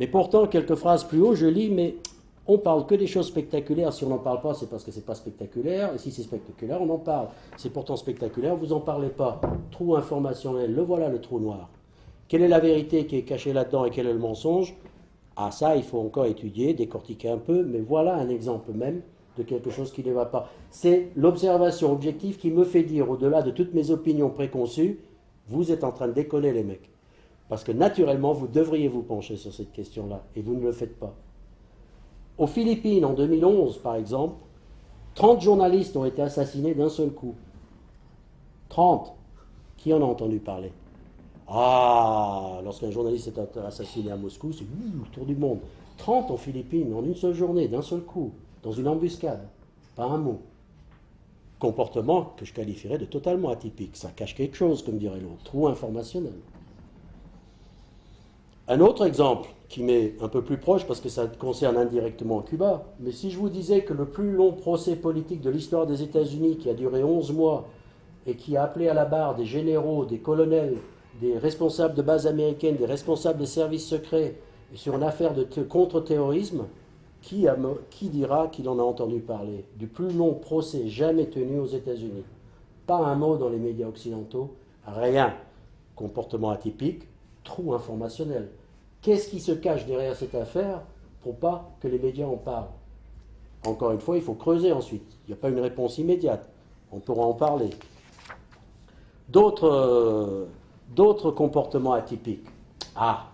Mais pourtant, quelques phrases plus haut, je lis, mais on parle que des choses spectaculaires. Si on n'en parle pas, c'est parce que c'est pas spectaculaire. Et si c'est spectaculaire, on en parle. C'est pourtant spectaculaire, vous en parlez pas. Trou informationnel, le voilà le trou noir. Quelle est la vérité qui est cachée là-dedans et quel est le mensonge? Ah ça, il faut encore étudier, décortiquer un peu, mais voilà un exemple même de quelque chose qui ne va pas. C'est l'observation objective qui me fait dire, au-delà de toutes mes opinions préconçues, vous êtes en train de déconner les mecs. Parce que naturellement, vous devriez vous pencher sur cette question-là, et vous ne le faites pas. Aux Philippines, en 2011, par exemple, 30 journalistes ont été assassinés d'un seul coup. 30. Qui en a entendu parler? Ah, lorsqu'un journaliste est assassiné à Moscou, c'est le tour du monde. 30 en Philippines, en une seule journée, d'un seul coup, dans une embuscade. Pas un mot. Comportement que je qualifierais de totalement atypique. Ça cache quelque chose, comme dirait l'autre. Trou informationnel. Un autre exemple qui m'est un peu plus proche, parce que ça concerne indirectement Cuba, mais si je vous disais que le plus long procès politique de l'histoire des États-Unis, qui a duré 11 mois, et qui a appelé à la barre des généraux, des colonels, des responsables de bases américaines, des responsables des services secrets, et sur une affaire de contre-terrorisme, qui dira qu'il en a entendu parler? Du plus long procès jamais tenu aux États-Unis. Pas un mot dans les médias occidentaux, rien. Comportement atypique, trou informationnel. Qu'est-ce qui se cache derrière cette affaire pour pas que les médias en parlent? Encore une fois, il faut creuser ensuite. Il n'y a pas une réponse immédiate. On pourra en parler. D'autres comportements atypiques. Ah,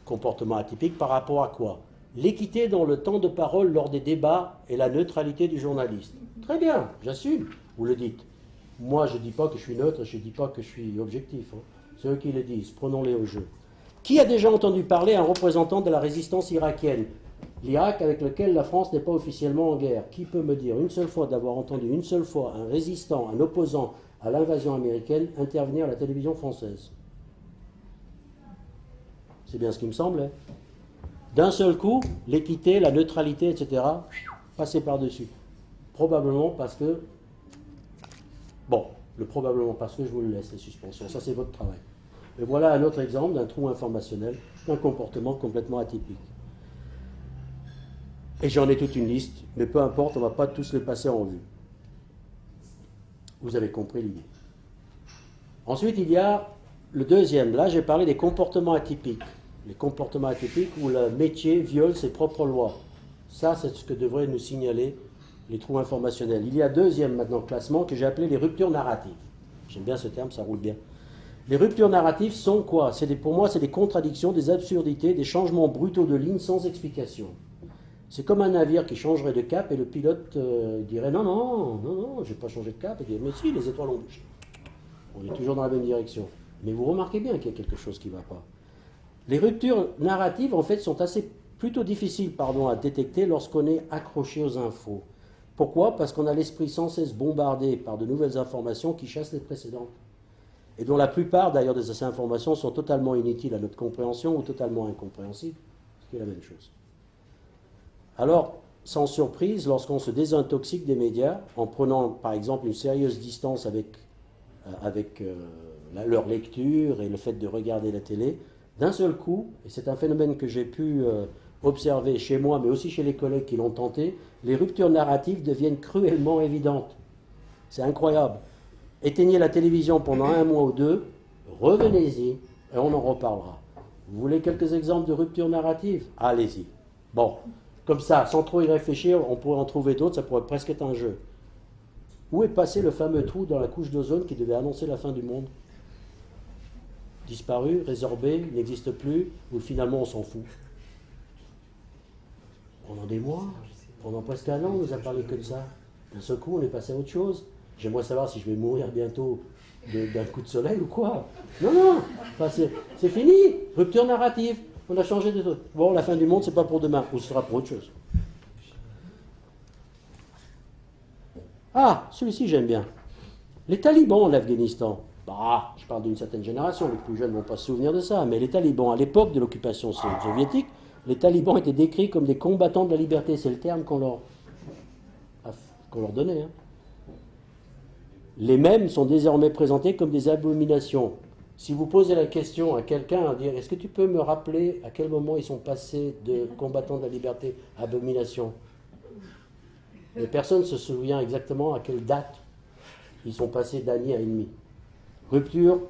comportements atypiques par rapport à quoi? L'équité dans le temps de parole lors des débats et la neutralité du journaliste. Très bien, j'assume, vous le dites. Moi, je ne dis pas que je suis neutre, je ne dis pas que je suis objectif. Hein. C'est eux qui le disent, prenons-les au jeu. Qui a déjà entendu parler un représentant de la résistance irakienne? L'Irak avec lequel la France n'est pas officiellement en guerre. Qui peut me dire une seule fois d'avoir entendu une seule fois un résistant, un opposant à l'invasion américaine intervenir à la télévision française? C'est bien ce qui me semblait. D'un seul coup, l'équité, la neutralité, etc., passer par-dessus. Probablement parce que... Bon, probablement parce que je vous le laisse, les suspensions. Ça, c'est votre travail. Et voilà un autre exemple d'un trou informationnel, d'un comportement complètement atypique. Et j'en ai toute une liste, mais peu importe, on ne va pas tous les passer en revue. Vous avez compris l'idée. Ensuite, il y a le deuxième. Là, j'ai parlé des comportements atypiques. Les comportements atypiques où le métier viole ses propres lois. Ça, c'est ce que devraient nous signaler les trous informationnels. Il y a un deuxième maintenant classement que j'ai appelé les ruptures narratives. J'aime bien ce terme, ça roule bien. Les ruptures narratives sont quoi? Pour moi, c'est des contradictions, des absurdités, des changements brutaux de ligne sans explication. C'est comme un navire qui changerait de cap et le pilote dirait non, non, non, non, je n'ai pas changé de cap. Et dit mais si, les étoiles ont bougé. On est toujours dans la même direction. Mais vous remarquez bien qu'il y a quelque chose qui ne va pas. Les ruptures narratives, en fait, sont plutôt difficiles à détecter lorsqu'on est accroché aux infos. Pourquoi? Parce qu'on a l'esprit sans cesse bombardé par de nouvelles informations qui chassent les précédentes. Et dont la plupart, d'ailleurs, de ces informations sont totalement inutiles à notre compréhension ou totalement incompréhensibles, ce qui est la même chose. Alors, sans surprise, lorsqu'on se désintoxique des médias, en prenant, par exemple, une sérieuse distance avec leur lecture et le fait de regarder la télé, d'un seul coup, et c'est un phénomène que j'ai pu observer chez moi, mais aussi chez les collègues qui l'ont tenté, les ruptures narratives deviennent cruellement évidentes. C'est incroyable. Éteignez la télévision pendant un mois ou deux, revenez-y, et on en reparlera. Vous voulez quelques exemples de ruptures narratives? Allez-y. Bon, comme ça, sans trop y réfléchir, on pourrait en trouver d'autres, ça pourrait presque être un jeu. Où est passé le fameux trou dans la couche d'ozone qui devait annoncer la fin du monde? Disparu, résorbé, n'existe plus, ou finalement on s'en fout? Pendant des mois, pendant presque un an, on nous a parlé que de ça. D'un seul coup, on est passé à autre chose. J'aimerais savoir si je vais mourir bientôt d'un coup de soleil ou quoi. Non, non, enfin, c'est fini. Rupture narrative. On a changé de truc. Bon, la fin du monde, c'est pas pour demain, ou ce sera pour autre chose. Ah, celui-ci, j'aime bien. Les talibans en Afghanistan. Bah, je parle d'une certaine génération, les plus jeunes ne vont pas se souvenir de ça, mais les talibans, à l'époque de l'occupation soviétique, les talibans étaient décrits comme des combattants de la liberté. C'est le terme qu'on leur donnait. Hein. Les mêmes sont désormais présentés comme des abominations. Si vous posez la question à quelqu'un, à dire, est-ce que tu peux me rappeler à quel moment ils sont passés de combattants de la liberté à abomination? Mais personne ne se souvient exactement à quelle date ils sont passés d'ami à ennemi. Rupture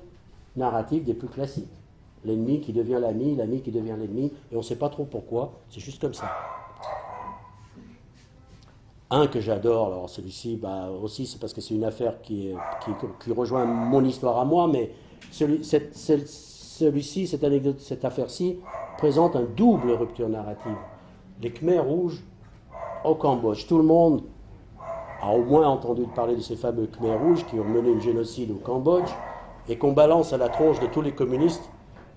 narrative des plus classiques. L'ennemi qui devient l'ami qui devient l'ennemi, et on ne sait pas trop pourquoi, c'est juste comme ça. Un que j'adore, alors celui-ci bah, aussi c'est parce que c'est une affaire qui rejoint mon histoire à moi, mais celui-ci, cette anecdote, cette affaire-ci, présente un double rupture narrative. Les Khmers rouges au Cambodge. Tout le monde a au moins entendu parler de ces fameux Khmers rouges qui ont mené un génocide au Cambodge et qu'on balance à la tronche de tous les communistes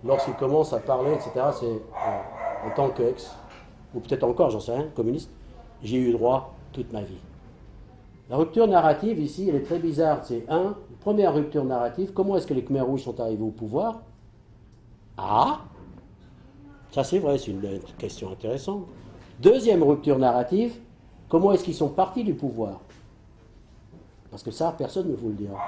lorsqu'ils commencent à parler, etc. C'est en tant qu'ex, ou peut-être encore, j'en sais rien, communiste, j'ai eu droit toute ma vie. La rupture narrative ici, elle est très bizarre. C'est première rupture narrative, comment est-ce que les Khmers rouges sont arrivés au pouvoir? Ah, ça c'est vrai, c'est une question intéressante. Deuxième rupture narrative, comment est-ce qu'ils sont partis du pouvoir? Parce que ça, personne ne vous le dira.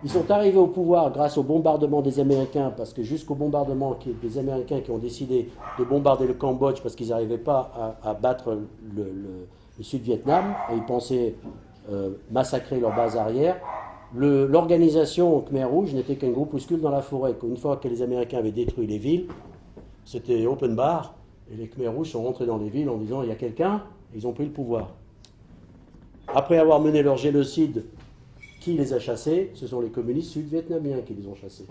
Ils sont arrivés au pouvoir grâce au bombardement des Américains, parce que jusqu'au bombardement des Américains qui ont décidé de bombarder le Cambodge parce qu'ils n'arrivaient pas à battre le Sud-Vietnam, et ils pensaient massacrer leur base arrière. L'organisation Khmer Rouge n'était qu'un groupuscule dans la forêt. Une fois que les Américains avaient détruit les villes, c'était open bar, et les Khmer Rouges sont rentrés dans les villes en disant « il y a quelqu'un », et ils ont pris le pouvoir. Après avoir mené leur génocide, qui les a chassés? Ce sont les communistes sud-vietnamiens qui les ont chassés.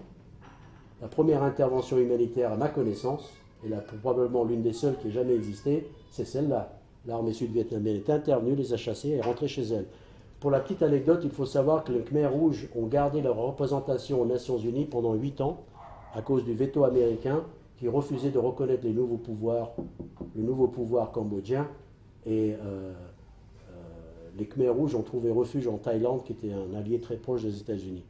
La première intervention humanitaire à ma connaissance, et probablement l'une des seules qui ait jamais existé, c'est celle-là. L'armée sud-vietnamienne est intervenue, les a chassés et est rentrée chez elle. Pour la petite anecdote, il faut savoir que les Khmers rouges ont gardé leur représentation aux Nations Unies pendant 8 ans, à cause du veto américain, qui refusait de reconnaître le nouveau pouvoir cambodgien, et les Khmers rouges ont trouvé refuge en Thaïlande, qui était un allié très proche des États-Unis.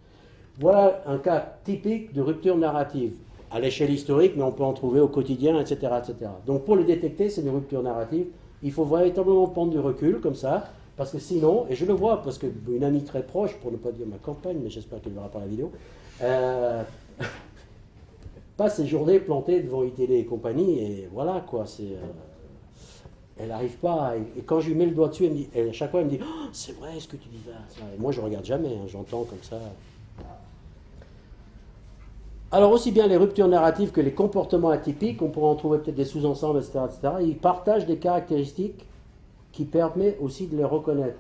Voilà un cas typique de rupture narrative, à l'échelle historique, mais on peut en trouver au quotidien, etc., etc. Donc pour le détecter, c'est des ruptures narratives. Il faut véritablement prendre du recul, comme ça, parce que sinon, et je le vois, parce qu'une amie très proche, pour ne pas dire ma compagne, mais j'espère qu'elle verra pas la vidéo, passe ses journées plantées devant ITL et compagnie, et voilà, quoi, elle n'arrive pas, et quand je lui mets le doigt dessus, à chaque fois elle me dit oh, c'est vrai ce que tu dis là. Et moi je ne regarde jamais, hein, j'entends comme ça. Alors aussi bien les ruptures narratives que les comportements atypiques, on pourra en trouver peut-être des sous-ensembles, etc., etc., ils partagent des caractéristiques qui permettent aussi de les reconnaître.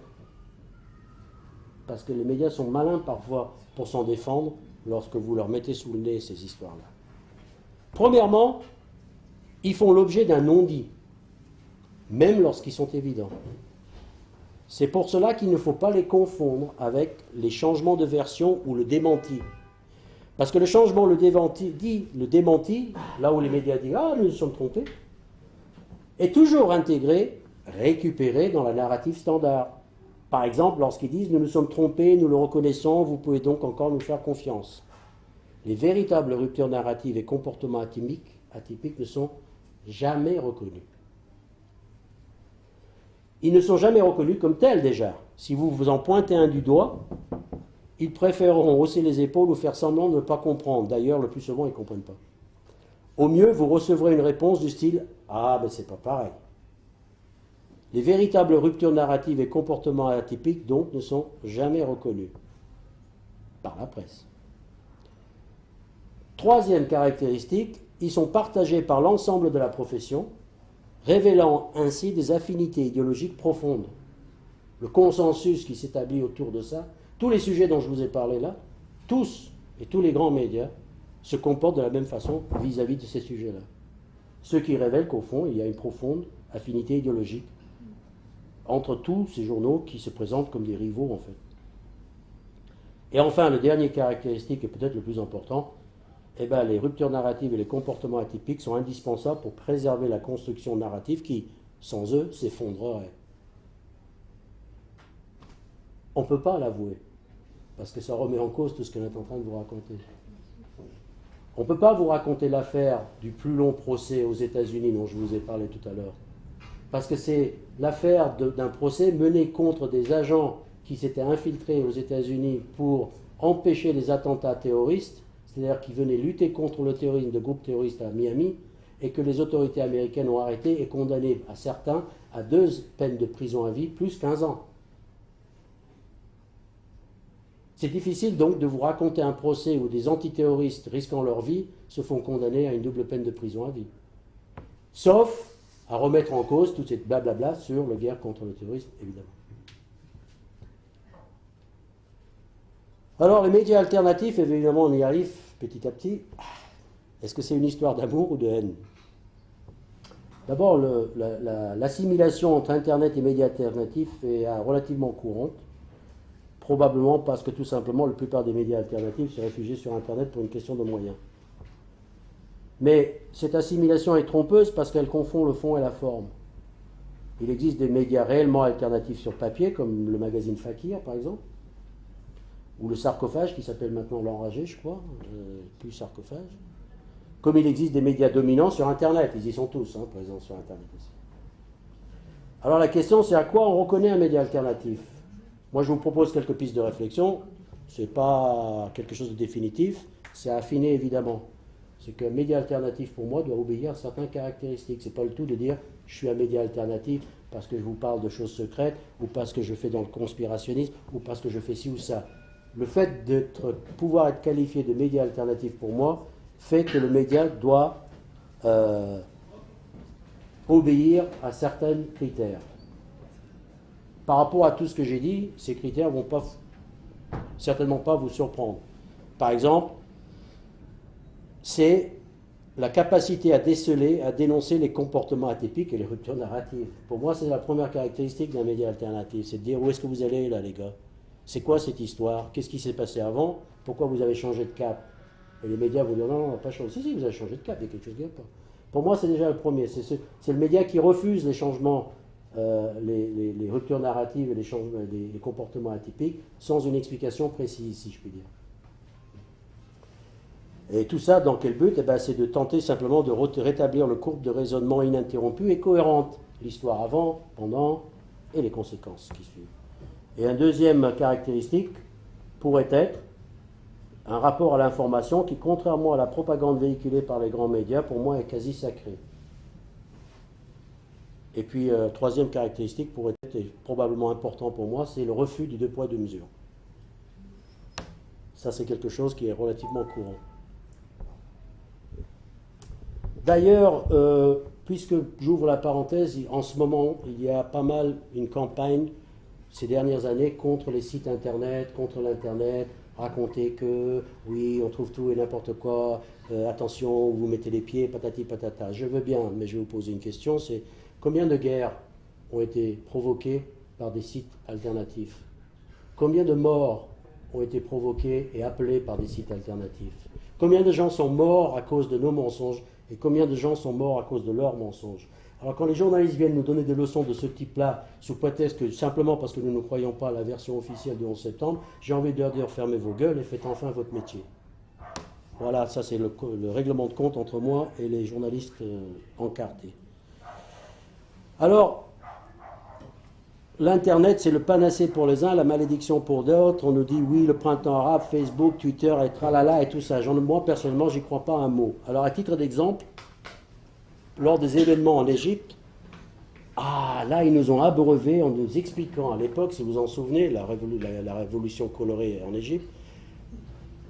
Parce que les médias sont malins parfois pour s'en défendre lorsque vous leur mettez sous le nez ces histoires-là. Premièrement, ils font l'objet d'un non-dit, même lorsqu'ils sont évidents. C'est pour cela qu'il ne faut pas les confondre avec les changements de version ou le démenti. Parce que le changement, le démenti, là où les médias disent « Ah, nous nous sommes trompés », est toujours intégré, récupéré dans la narrative standard. Par exemple, lorsqu'ils disent « Nous nous sommes trompés, nous le reconnaissons, vous pouvez donc encore nous faire confiance ». Les véritables ruptures narratives et comportements atypiques ne sont jamais reconnus. Ils ne sont jamais reconnus comme tels déjà. Si vous vous en pointez un du doigt, ils préféreront hausser les épaules ou faire semblant de ne pas comprendre. D'ailleurs, le plus souvent, ils ne comprennent pas. Au mieux, vous recevrez une réponse du style « Ah, mais c'est pas pareil ». Les véritables ruptures narratives et comportements atypiques, donc, ne sont jamais reconnus par la presse. Troisième caractéristique, ils sont partagés par l'ensemble de la profession, révélant ainsi des affinités idéologiques profondes. Le consensus qui s'établit autour de ça, tous les sujets dont je vous ai parlé là, tous et tous les grands médias se comportent de la même façon vis-à-vis de ces sujets-là. Ce qui révèle qu'au fond, il y a une profonde affinité idéologique entre tous ces journaux qui se présentent comme des rivaux en fait. Et enfin, le dernier caractéristique, et peut-être le plus important, eh bien, les ruptures narratives et les comportements atypiques sont indispensables pour préserver la construction narrative qui, sans eux, s'effondrerait. On ne peut pas l'avouer, parce que ça remet en cause tout ce qu'on est en train de vous raconter. On ne peut pas vous raconter l'affaire du plus long procès aux États-Unis dont je vous ai parlé tout à l'heure, parce que c'est l'affaire d'un procès mené contre des agents qui s'étaient infiltrés aux États-Unis pour empêcher les attentats terroristes, c'est-à-dire qui venaient lutter contre le terrorisme de groupes terroristes à Miami, et que les autorités américaines ont arrêté et condamné à certains à 2 peines de prison à vie, plus 15 ans. C'est difficile donc de vous raconter un procès où des antiterroristes risquant leur vie se font condamner à une double peine de prison à vie. Sauf à remettre en cause toute cette blablabla sur la guerre contre le terrorisme, évidemment. Alors, les médias alternatifs, évidemment, on y arrive petit à petit. Est-ce que c'est une histoire d'amour ou de haine? D'abord, l'assimilation entre Internet et médias alternatifs est relativement courante, probablement parce que tout simplement, la plupart des médias alternatifs se réfugient sur Internet pour une question de moyens. Mais cette assimilation est trompeuse parce qu'elle confond le fond et la forme. Il existe des médias réellement alternatifs sur papier, comme le magazine Fakir, par exemple, ou le Sarcophage, qui s'appelle maintenant L'Enragé, je crois, plus Sarcophage. Comme il existe des médias dominants sur Internet, ils y sont tous présents sur Internet aussi. Alors la question, c'est à quoi on reconnaît un média alternatif? Moi, je vous propose quelques pistes de réflexion. Ce n'est pas quelque chose de définitif, c'est à affiner évidemment. C'est qu'un média alternatif, pour moi, doit obéir à certaines caractéristiques. Ce n'est pas le tout de dire « je suis un média alternatif parce que je vous parle de choses secrètes, ou parce que je fais dans le conspirationnisme, ou parce que je fais ci ou ça ». Le fait de pouvoir être qualifié de média alternatif, pour moi, fait que le média doit obéir à certains critères. Par rapport à tout ce que j'ai dit, ces critères ne vont certainement pas vous surprendre. Par exemple, c'est la capacité à déceler, à dénoncer les comportements atypiques et les ruptures narratives. Pour moi, c'est la première caractéristique d'un média alternatif, c'est de dire où est-ce que vous allez là, les gars? C'est quoi cette histoire? Qu'est-ce qui s'est passé avant? Pourquoi vous avez changé de cap? Et les médias vont dire non, on n'a pas changé. Si, vous avez changé de cap, il y a quelque chose qui ne va pas. Pour moi, c'est déjà le premier. C'est le média qui refuse les changements, les ruptures narratives et les comportements atypiques sans une explication précise, si je puis dire. Et tout ça, dans quel but? C'est de tenter simplement de rétablir le courbe de raisonnement ininterrompu et cohérente. L'histoire avant, pendant et les conséquences qui suivent. Et une deuxième caractéristique pourrait être un rapport à l'information qui, contrairement à la propagande véhiculée par les grands médias, pour moi est quasi sacré. Et puis, troisième caractéristique pourrait être, et probablement important pour moi, c'est le refus du deux poids, deux mesures. Ça, c'est quelque chose qui est relativement courant. D'ailleurs, puisque j'ouvre la parenthèse, en ce moment, il y a pas mal une campagne ces dernières années contre les sites internet, contre l'internet, raconter que oui, on trouve tout et n'importe quoi, attention, vous mettez les pieds, patati patata. Je veux bien, mais je vais vous poser une question, c'est combien de guerres ont été provoquées par des sites alternatifs? Combien de morts ont été provoquées et appelées par des sites alternatifs? Combien de gens sont morts à cause de nos mensonges et combien de gens sont morts à cause de leurs mensonges? Alors quand les journalistes viennent nous donner des leçons de ce type-là, sous prétexte que simplement parce que nous ne croyons pas à la version officielle du 11 septembre, j'ai envie de leur dire fermez vos gueules et faites enfin votre métier. Voilà, ça c'est le règlement de compte entre moi et les journalistes encartés. Alors, l'Internet, c'est le panacée pour les uns, la malédiction pour d'autres. On nous dit oui, le printemps arabe, Facebook, Twitter, et tralala et tout ça. Moi, personnellement, j'y crois pas un mot. Alors, à titre d'exemple, lors des événements en Égypte, là, ils nous ont abreuvés en nous expliquant à l'époque, si vous vous en souvenez, la révolution colorée en Égypte,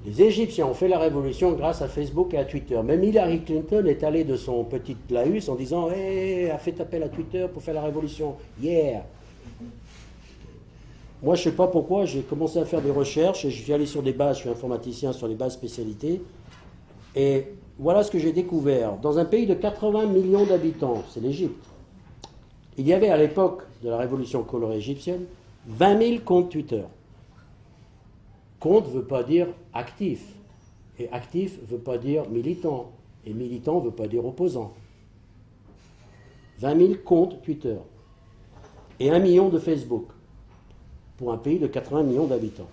les Égyptiens ont fait la révolution grâce à Facebook et à Twitter. Même Hillary Clinton est allée de son petit laïus en disant hey, a fait appel à Twitter pour faire la révolution. Yeah! Moi, je ne sais pas pourquoi, j'ai commencé à faire des recherches et je suis allé sur des bases, je suis informaticien sur les bases spécialités. Et voilà ce que j'ai découvert. Dans un pays de 80 millions d'habitants, c'est l'Égypte, il y avait à l'époque de la révolution colorée égyptienne 20 000 comptes Twitter. Compte ne veut pas dire actif. Et actif ne veut pas dire militant. Et militant ne veut pas dire opposant. 20 000 comptes Twitter. Et 1 million de Facebook. Pour un pays de 80 millions d'habitants.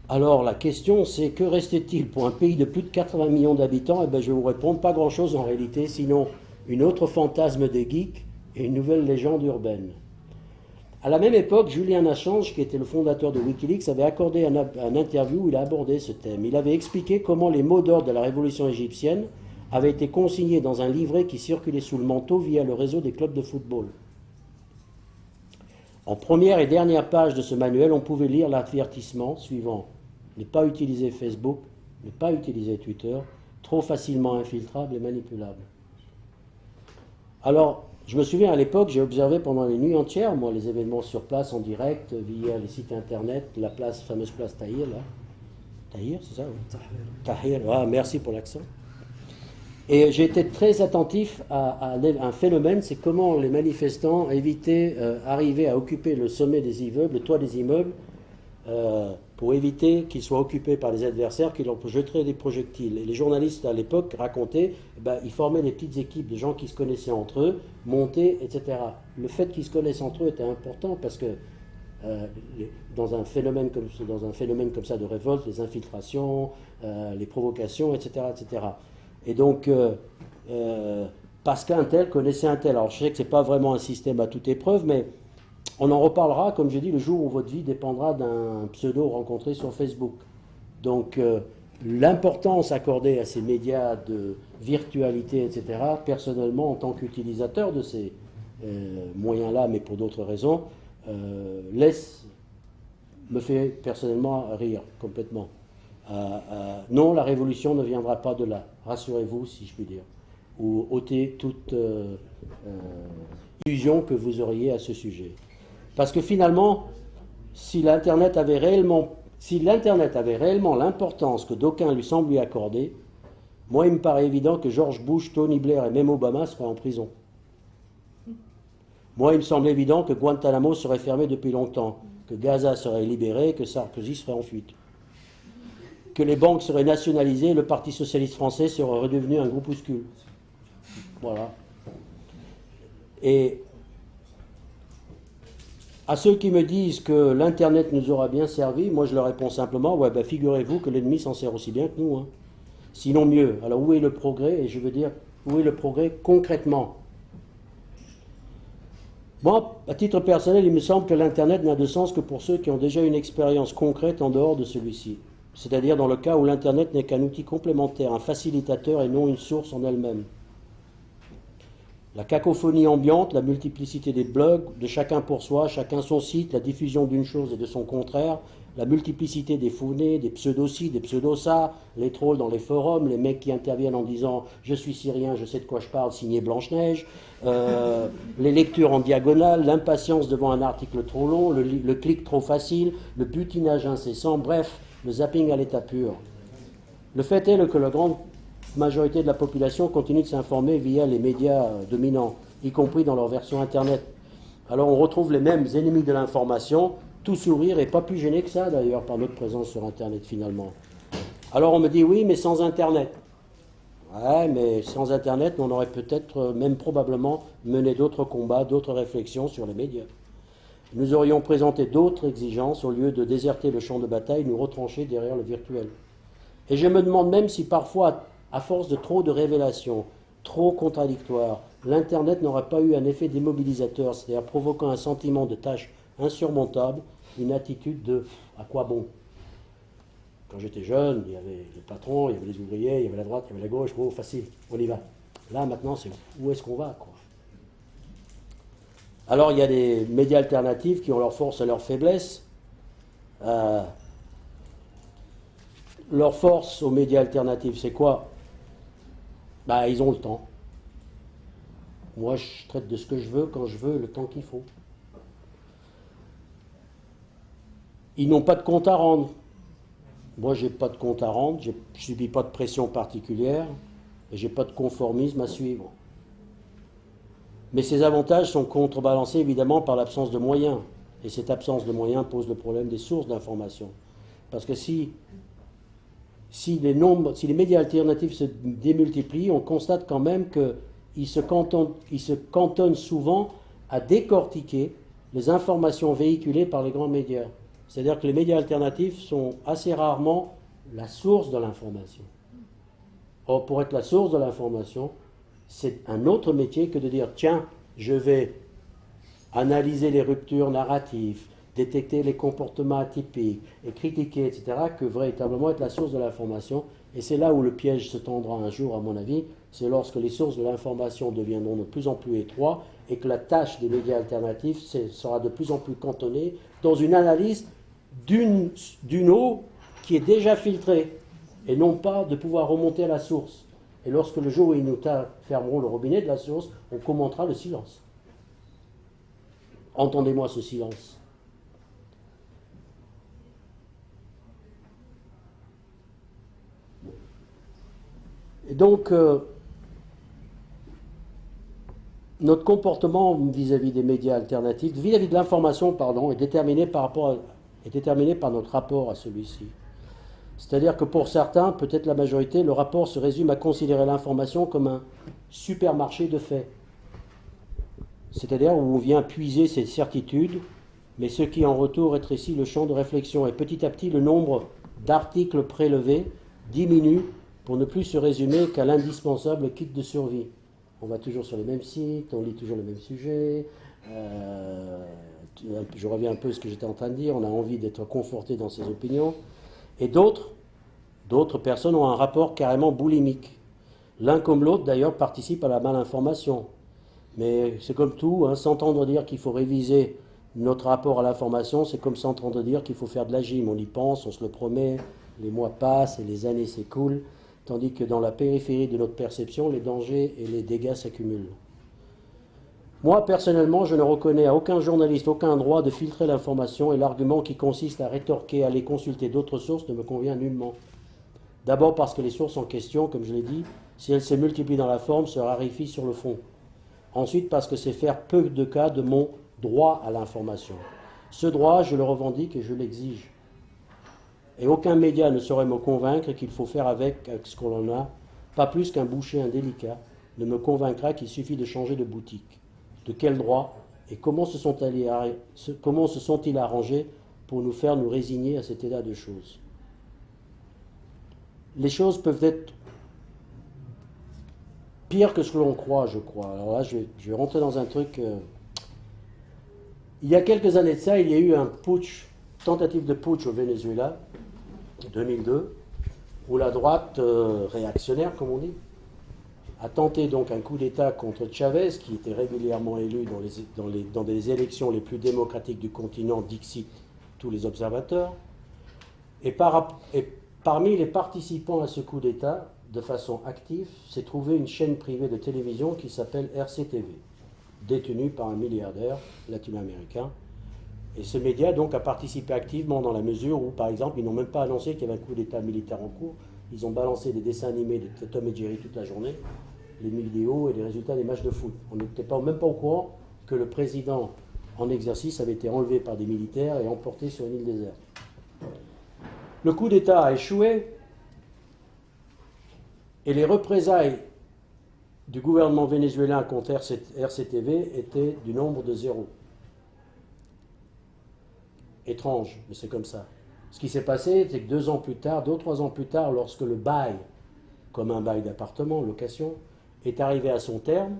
Alors la question c'est que restait-il pour un pays de plus de 80 millions d'habitants? Je vais vous répondre, pas grand-chose en réalité, sinon une autre fantasme des geeks et une nouvelle légende urbaine. À la même époque, Julian Assange, qui était le fondateur de Wikileaks, avait accordé un interview où il a abordé ce thème. Il avait expliqué comment les mots d'ordre de la révolution égyptienne avaient été consignés dans un livret qui circulait sous le manteau via le réseau des clubs de football. En première et dernière page de ce manuel, on pouvait lire l'avertissement suivant. Ne pas utiliser Facebook, ne pas utiliser Twitter, trop facilement infiltrable et manipulable. Alors, Je me souviens à l'époque, j'ai observé pendant les nuits entières, moi, les événements sur place en direct, via les sites internet, la fameuse place Tahir, là. Tahir, c'est ça, oui. Tahir, ah, merci pour l'accent. Et j'ai été très attentif à un phénomène, c'est comment les manifestants évitaient, arrivaient à occuper le sommet des immeubles, le toit des immeubles, pour éviter qu'ils soient occupés par les adversaires qui leur jeteraient des projectiles. Et les journalistes à l'époque racontaient, ils formaient des petites équipes de gens qui se connaissaient entre eux, montaient, etc. Le fait qu'ils se connaissent entre eux était important parce que dans un phénomène comme ça de révolte, les infiltrations, les provocations, etc., etc. Et donc, parce qu'un tel connaissait un tel. Alors je sais que ce n'est pas vraiment un système à toute épreuve, mais on en reparlera, comme j'ai dit, le jour où votre vie dépendra d'un pseudo rencontré sur Facebook. Donc, l'importance accordée à ces médias de virtualité, etc., personnellement, en tant qu'utilisateur de ces moyens-là, mais pour d'autres raisons, me fait personnellement rire complètement. Non, la révolution ne viendra pas de là, rassurez-vous, si je puis dire, ou ôtez toute illusion que vous auriez à ce sujet. Parce que finalement, si l'Internet avait réellement l'importance que d'aucuns lui semblent lui accorder, moi il me paraît évident que George Bush, Tony Blair et même Obama seraient en prison. Moi il me semble évident que Guantanamo serait fermé depuis longtemps, que Gaza serait libéré, que Sarkozy serait en fuite, que les banques seraient nationalisées, le Parti socialiste français serait redevenu un groupuscule. Voilà. Et à ceux qui me disent que l'Internet nous aura bien servi, moi je leur réponds simplement, ouais, figurez-vous que l'ennemi s'en sert aussi bien que nous. Hein. Sinon mieux. Alors où est le progrès? Et je veux dire, où est le progrès concrètement? Moi, à titre personnel, il me semble que l'Internet n'a de sens que pour ceux qui ont déjà une expérience concrète en dehors de celui-ci. C'est-à-dire dans le cas où l'Internet n'est qu'un outil complémentaire, un facilitateur et non une source en elle-même. La cacophonie ambiante, la multiplicité des blogs, de chacun pour soi, chacun son site, la diffusion d'une chose et de son contraire, la multiplicité des fournés, des pseudo-ci, des pseudo-ça, les trolls dans les forums, les mecs qui interviennent en disant « je suis syrien, je sais de quoi je parle, signé Blanche-Neige », les lectures en diagonale, l'impatience devant un article trop long, le clic trop facile, le butinage incessant, bref, le zapping à l'état pur. Le fait est que la grande majorité de la population continue de s'informer via les médias dominants, y compris dans leur version Internet. Alors on retrouve les mêmes ennemis de l'information, tout sourire et pas plus gênés que ça d'ailleurs par notre présence sur Internet finalement. Alors on me dit oui mais sans Internet. Ouais mais sans Internet on aurait peut-être même probablement mené d'autres combats, d'autres réflexions sur les médias. Nous aurions présenté d'autres exigences au lieu de déserter le champ de bataille, nous retrancher derrière le virtuel. Et je me demande même si parfois, à force de trop de révélations, trop contradictoires, l'Internet n'aurait pas eu un effet démobilisateur, c'est-à-dire provoquant un sentiment de tâche insurmontable, une attitude de « à quoi bon ?» Quand j'étais jeune, il y avait les patrons, il y avait les ouvriers, il y avait la droite, il y avait la gauche, bon, facile, on y va. Là, maintenant, c'est où est-ce qu'on va, quoi. Alors, il y a des médias alternatifs qui ont leur force et leur faiblesse. Leur force aux médias alternatifs, c'est quoi? Ils ont le temps. Moi, je traite de ce que je veux, quand je veux, le temps qu'il faut. Ils n'ont pas de compte à rendre. Moi, je n'ai pas de compte à rendre, je ne subis pas de pression particulière, et je n'ai pas de conformisme à suivre. Mais ces avantages sont contrebalancés évidemment par l'absence de moyens. Et cette absence de moyens pose le problème des sources d'information. Parce que si les médias alternatifs se démultiplient, on constate quand même qu'ils se cantonnent souvent à décortiquer les informations véhiculées par les grands médias. C'est-à-dire que les médias alternatifs sont assez rarement la source de l'information. Or, pour être la source de l'information, c'est un autre métier que de dire « tiens, je vais analyser les ruptures narratives, détecter les comportements atypiques et critiquer, etc., que véritablement être la source de l'information. » Et c'est là où le piège se tendra un jour, à mon avis, c'est lorsque les sources de l'information deviendront de plus en plus étroites et que la tâche des médias alternatifs sera de plus en plus cantonnée dans une analyse d'une eau qui est déjà filtrée, et non pas de pouvoir remonter à la source. Et lorsque le jour où ils nous fermeront le robinet de la source, on commentera le silence. Entendez-moi ce silence. Et donc, notre comportement vis-à-vis des médias alternatifs, vis-à-vis de l'information, pardon, est déterminé par notre rapport à celui-ci. C'est-à-dire que pour certains, peut-être la majorité, le rapport se résume à considérer l'information comme un supermarché de faits. C'est-à-dire où on vient puiser ses certitudes, mais ce qui en retour rétrécit le champ de réflexion. Et petit à petit, le nombre d'articles prélevés diminue pour ne plus se résumer qu'à l'indispensable kit de survie. On va toujours sur les mêmes sites, on lit toujours les mêmes sujets. Je reviens un peu à ce que j'étais en train de dire, on a envie d'être conforté dans ses opinions. Et d'autres personnes ont un rapport carrément boulimique. L'un comme l'autre, d'ailleurs, participe à la malinformation. Mais c'est comme tout, hein, s'entendre dire qu'il faut réviser notre rapport à l'information, c'est comme s'entendre dire qu'il faut faire de la gym. On y pense, on se le promet, les mois passent et les années s'écoulent, tandis que dans la périphérie de notre perception, les dangers et les dégâts s'accumulent. Moi, personnellement, je ne reconnais à aucun journaliste aucun droit de filtrer l'information et l'argument qui consiste à rétorquer, à aller consulter d'autres sources ne me convient nullement. D'abord parce que les sources en question, comme je l'ai dit, si elles se multiplient dans la forme, se raréfient sur le fond. Ensuite parce que c'est faire peu de cas de mon droit à l'information. Ce droit, je le revendique et je l'exige. Et aucun média ne saurait me convaincre qu'il faut faire avec ce qu'on en a, pas plus qu'un boucher indélicat ne me convaincra qu'il suffit de changer de boutique. De quel droit et comment se sont-ils arrangés pour nous faire nous résigner à cet état de choses? Les choses peuvent être pires que ce que l'on croit, je crois. Alors là, je vais rentrer dans un truc. Il y a quelques années de ça, il y a eu un putsch, tentative de putsch au Venezuela, 2002, où la droite réactionnaire, comme on dit, a tenté donc un coup d'État contre Chavez, qui était régulièrement élu dans des élections les plus démocratiques du continent, dixit tous les observateurs. Et parmi les participants à ce coup d'État, de façon active, s'est trouvée une chaîne privée de télévision qui s'appelle RCTV, détenue par un milliardaire latino-américain. Et ce média donc a participé activement dans la mesure où, par exemple, ils n'ont même pas annoncé qu'il y avait un coup d'État militaire en cours. Ils ont balancé des dessins animés de Tom et Jerry toute la journée, les vidéos et les résultats des matchs de foot. On n'était même pas au courant que le président en exercice avait été enlevé par des militaires et emporté sur une île déserte. Le coup d'État a échoué et les représailles du gouvernement vénézuélien contre RCTV étaient du nombre de 0. Étrange, mais c'est comme ça. Ce qui s'est passé, c'est que 2 ou 3 ans plus tard, lorsque le bail, comme un bail d'appartement, location, est arrivé à son terme,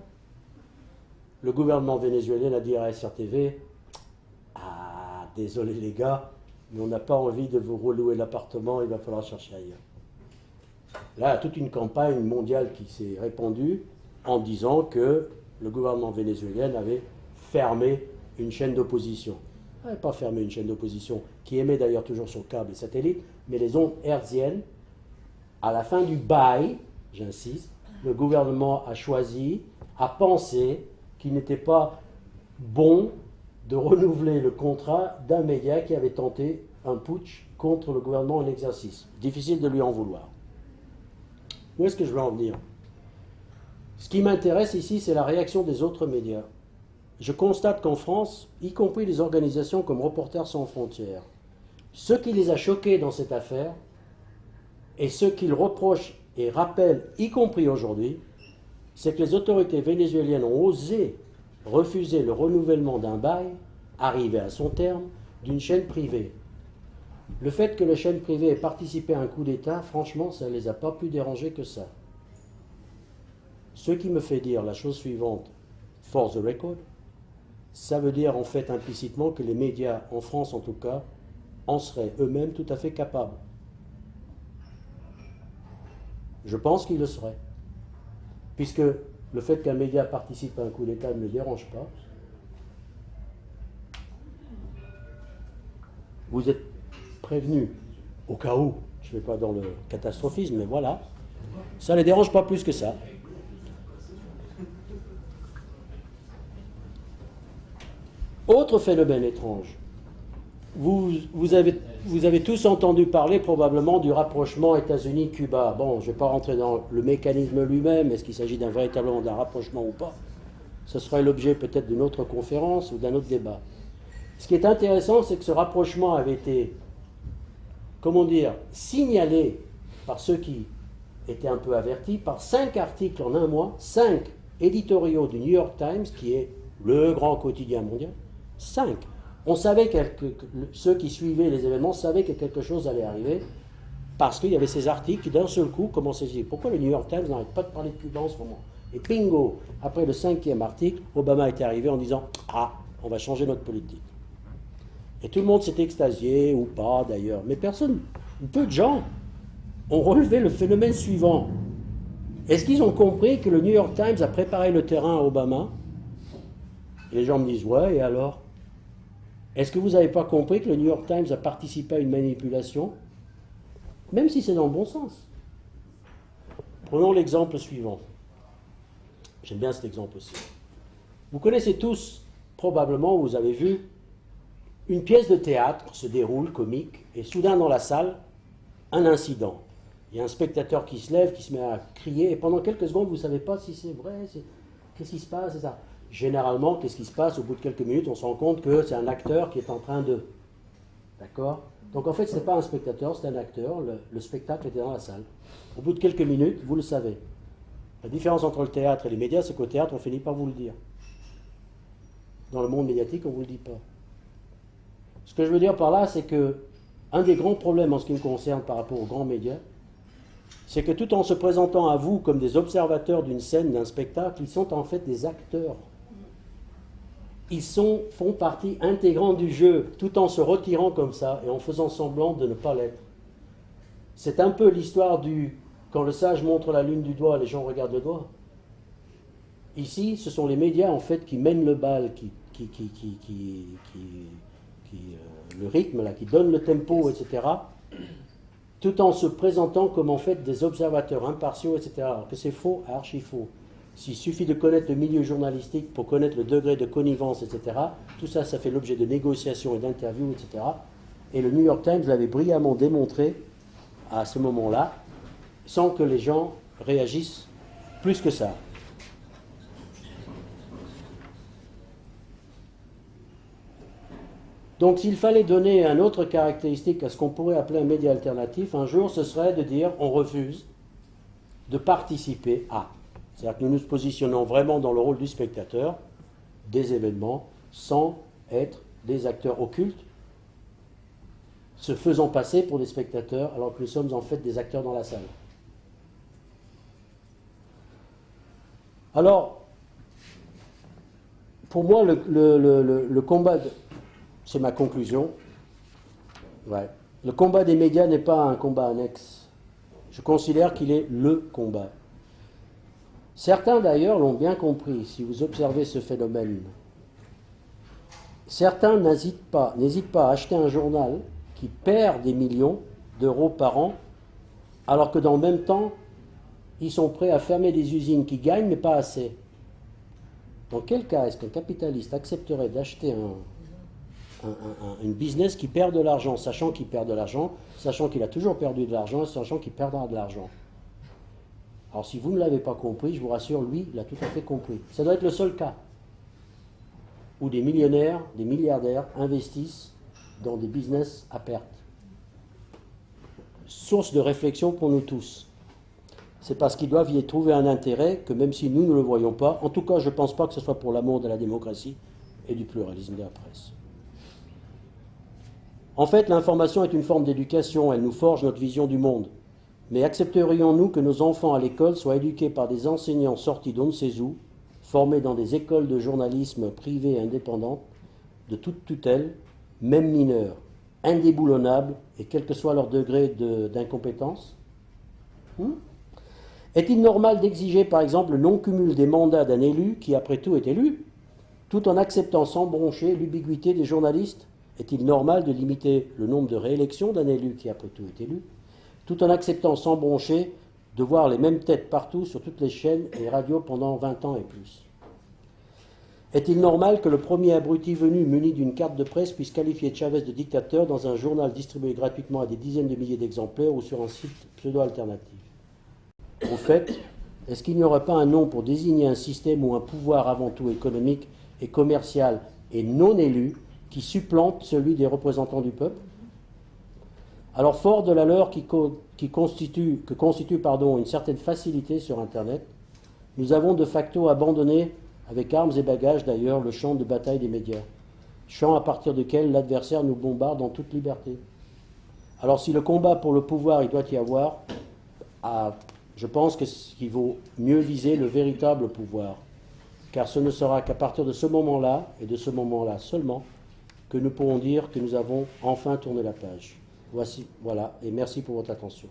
le gouvernement vénézuélien a dit à RCTV « Ah, désolé les gars, mais on n'a pas envie de vous relouer l'appartement, il va falloir chercher ailleurs. » Là, il y a toute une campagne mondiale qui s'est répandue en disant que le gouvernement vénézuélien avait fermé une chaîne d'opposition. Il n'avait pas fermé une chaîne d'opposition, qui émet d'ailleurs toujours sur câble et satellite, mais les ondes hertziennes, à la fin du bail, j'insiste, le gouvernement a choisi, a pensé qu'il n'était pas bon de renouveler le contrat d'un média qui avait tenté un putsch contre le gouvernement en exercice. Difficile de lui en vouloir. Où est-ce que je veux en venir? Ce qui m'intéresse ici, c'est la réaction des autres médias. Je constate qu'en France, y compris les organisations comme Reporters sans frontières, ce qui les a choqués dans cette affaire, et ce qu'ils reprochent et rappellent, y compris aujourd'hui, c'est que les autorités vénézuéliennes ont osé refuser le renouvellement d'un bail, arrivé à son terme, d'une chaîne privée. Le fait que la chaîne privée ait participé à un coup d'État, franchement, ça ne les a pas plus dérangés que ça. Ce qui me fait dire la chose suivante, for the record, ça veut dire en fait implicitement que les médias, en France en tout cas, en seraient eux-mêmes tout à fait capables. Je pense qu'ils le seraient. Puisque le fait qu'un média participe à un coup d'État ne me dérange pas. Vous êtes prévenus, au cas où, je ne vais pas dans le catastrophisme, mais voilà, Ça ne les dérange pas plus que ça. Autre phénomène étrange. Vous avez tous entendu parler probablement du rapprochement États-Unis-Cuba. Bon, je ne vais pas rentrer dans le mécanisme lui-même, est-ce qu'il s'agit véritablement d'un rapprochement ou pas. Ce serait l'objet peut-être d'une autre conférence ou d'un autre débat. Ce qui est intéressant, c'est que ce rapprochement avait été, comment dire, signalé par ceux qui étaient un peu avertis, par 5 articles en un mois, 5 éditoriaux du New York Times, qui est le grand quotidien mondial, 5. On savait que ceux qui suivaient les événements savaient que quelque chose allait arriver, parce qu'il y avait ces articles qui d'un seul coup commençaient à se dire, pourquoi le New York Times n'arrête pas de parler de Cuba en ce moment? Et bingo, après le 5e article, Obama était arrivé en disant, ah, on va changer notre politique. Et tout le monde s'est extasié, ou pas d'ailleurs, mais personne, peu de gens ont relevé le phénomène suivant. Est-ce qu'ils ont compris que le New York Times a préparé le terrain à Obama? Et les gens me disent, ouais, et alors? Est-ce que vous n'avez pas compris que le New York Times a participé à une manipulation? Même si c'est dans le bon sens. Prenons l'exemple suivant. J'aime bien cet exemple aussi. Vous connaissez tous, probablement, vous avez vu, une pièce de théâtre se déroule, comique, et soudain dans la salle, un incident. Il y a un spectateur qui se lève, qui se met à crier, et pendant quelques secondes, vous ne savez pas si c'est vrai, qu'est-ce qui se passe, c'est ça. Généralement, qu'est-ce qui se passe? Au bout de quelques minutes, on se rend compte que c'est un acteur qui est en train de... D'accord? Donc en fait, ce n'est pas un spectateur, c'est un acteur, le spectacle était dans la salle. Au bout de quelques minutes, vous le savez. La différence entre le théâtre et les médias, c'est qu'au théâtre, on finit par vous le dire. Dans le monde médiatique, on ne vous le dit pas. Ce que je veux dire par là, c'est que un des grands problèmes en ce qui me concerne par rapport aux grands médias, c'est que tout en se présentant à vous comme des observateurs d'une scène, d'un spectacle, ils sont en fait des acteurs. Ils font partie intégrante du jeu, tout en se retirant comme ça et en faisant semblant de ne pas l'être. C'est un peu l'histoire du « quand le sage montre la lune du doigt, les gens regardent le doigt ». Ici, ce sont les médias en fait qui mènent le bal, le rythme, là, qui donnent le tempo, etc., tout en se présentant comme en fait des observateurs impartiaux, etc. Alors que c'est faux, archi faux. S'il suffit de connaître le milieu journalistique pour connaître le degré de connivence, etc., tout ça, ça fait l'objet de négociations et d'interviews, etc. Et le New York Times l'avait brillamment démontré à ce moment-là, sans que les gens réagissent plus que ça. Donc s'il fallait donner une autre caractéristique à ce qu'on pourrait appeler un média alternatif, un jour ce serait de dire on refuse de participer à. C'est-à-dire que nous nous positionnons vraiment dans le rôle du spectateur des événements sans être des acteurs occultes, se faisant passer pour des spectateurs alors que nous sommes en fait des acteurs dans la salle. Alors, pour moi, le combat... C'est ma conclusion. Ouais. Le combat des médias n'est pas un combat annexe. Je considère qu'il est le combat. Certains d'ailleurs l'ont bien compris, si vous observez ce phénomène. Certains n'hésitent pas à acheter un journal qui perd des millions d'euros par an, alors que dans le même temps, ils sont prêts à fermer des usines qui gagnent, mais pas assez. Dans quel cas est-ce qu'un capitaliste accepterait d'acheter une business qui perd de l'argent, sachant qu'il perd de l'argent, sachant qu'il a toujours perdu de l'argent, sachant qu'il perdra de l'argent? Alors si vous ne l'avez pas compris, je vous rassure, lui, il a tout à fait compris. Ça doit être le seul cas où des millionnaires, des milliardaires investissent dans des business à perte. Source de réflexion pour nous tous. C'est parce qu'ils doivent y trouver un intérêt que même si nous ne le voyons pas, en tout cas je ne pense pas que ce soit pour l'amour de la démocratie et du pluralisme de la presse. En fait, l'information est une forme d'éducation, elle nous forge notre vision du monde. Mais accepterions-nous que nos enfants à l'école soient éduqués par des enseignants sortis d'on ne sait où, formés dans des écoles de journalisme privées et indépendantes, de toute tutelle, même mineurs, indéboulonnables, et quel que soit leur degré d'incompétence? Est-il normal d'exiger par exemple le non-cumul des mandats d'un élu qui après tout est élu, tout en acceptant sans broncher l'ubiquité des journalistes? Est-il normal de limiter le nombre de réélections d'un élu qui après tout est élu, tout en acceptant sans broncher de voir les mêmes têtes partout sur toutes les chaînes et radios pendant 20 ans et plus? Est-il normal que le premier abruti venu muni d'une carte de presse puisse qualifier Chavez de dictateur dans un journal distribué gratuitement à des dizaines de milliers d'exemplaires ou sur un site pseudo-alternatif? Au fait, est-ce qu'il n'y aurait pas un nom pour désigner un système ou un pouvoir avant tout économique et commercial et non élu qui supplante celui des représentants du peuple? Alors, fort de la leur que constitue une certaine facilité sur Internet, nous avons de facto abandonné, avec armes et bagages d'ailleurs, le champ de bataille des médias, champ à partir duquel l'adversaire nous bombarde en toute liberté. Alors si le combat pour le pouvoir il doit y avoir, je pense qu'il vaut mieux viser le véritable pouvoir, car ce ne sera qu'à partir de ce moment-là, et de ce moment-là seulement, que nous pourrons dire que nous avons enfin tourné la page. Voilà, et merci pour votre attention.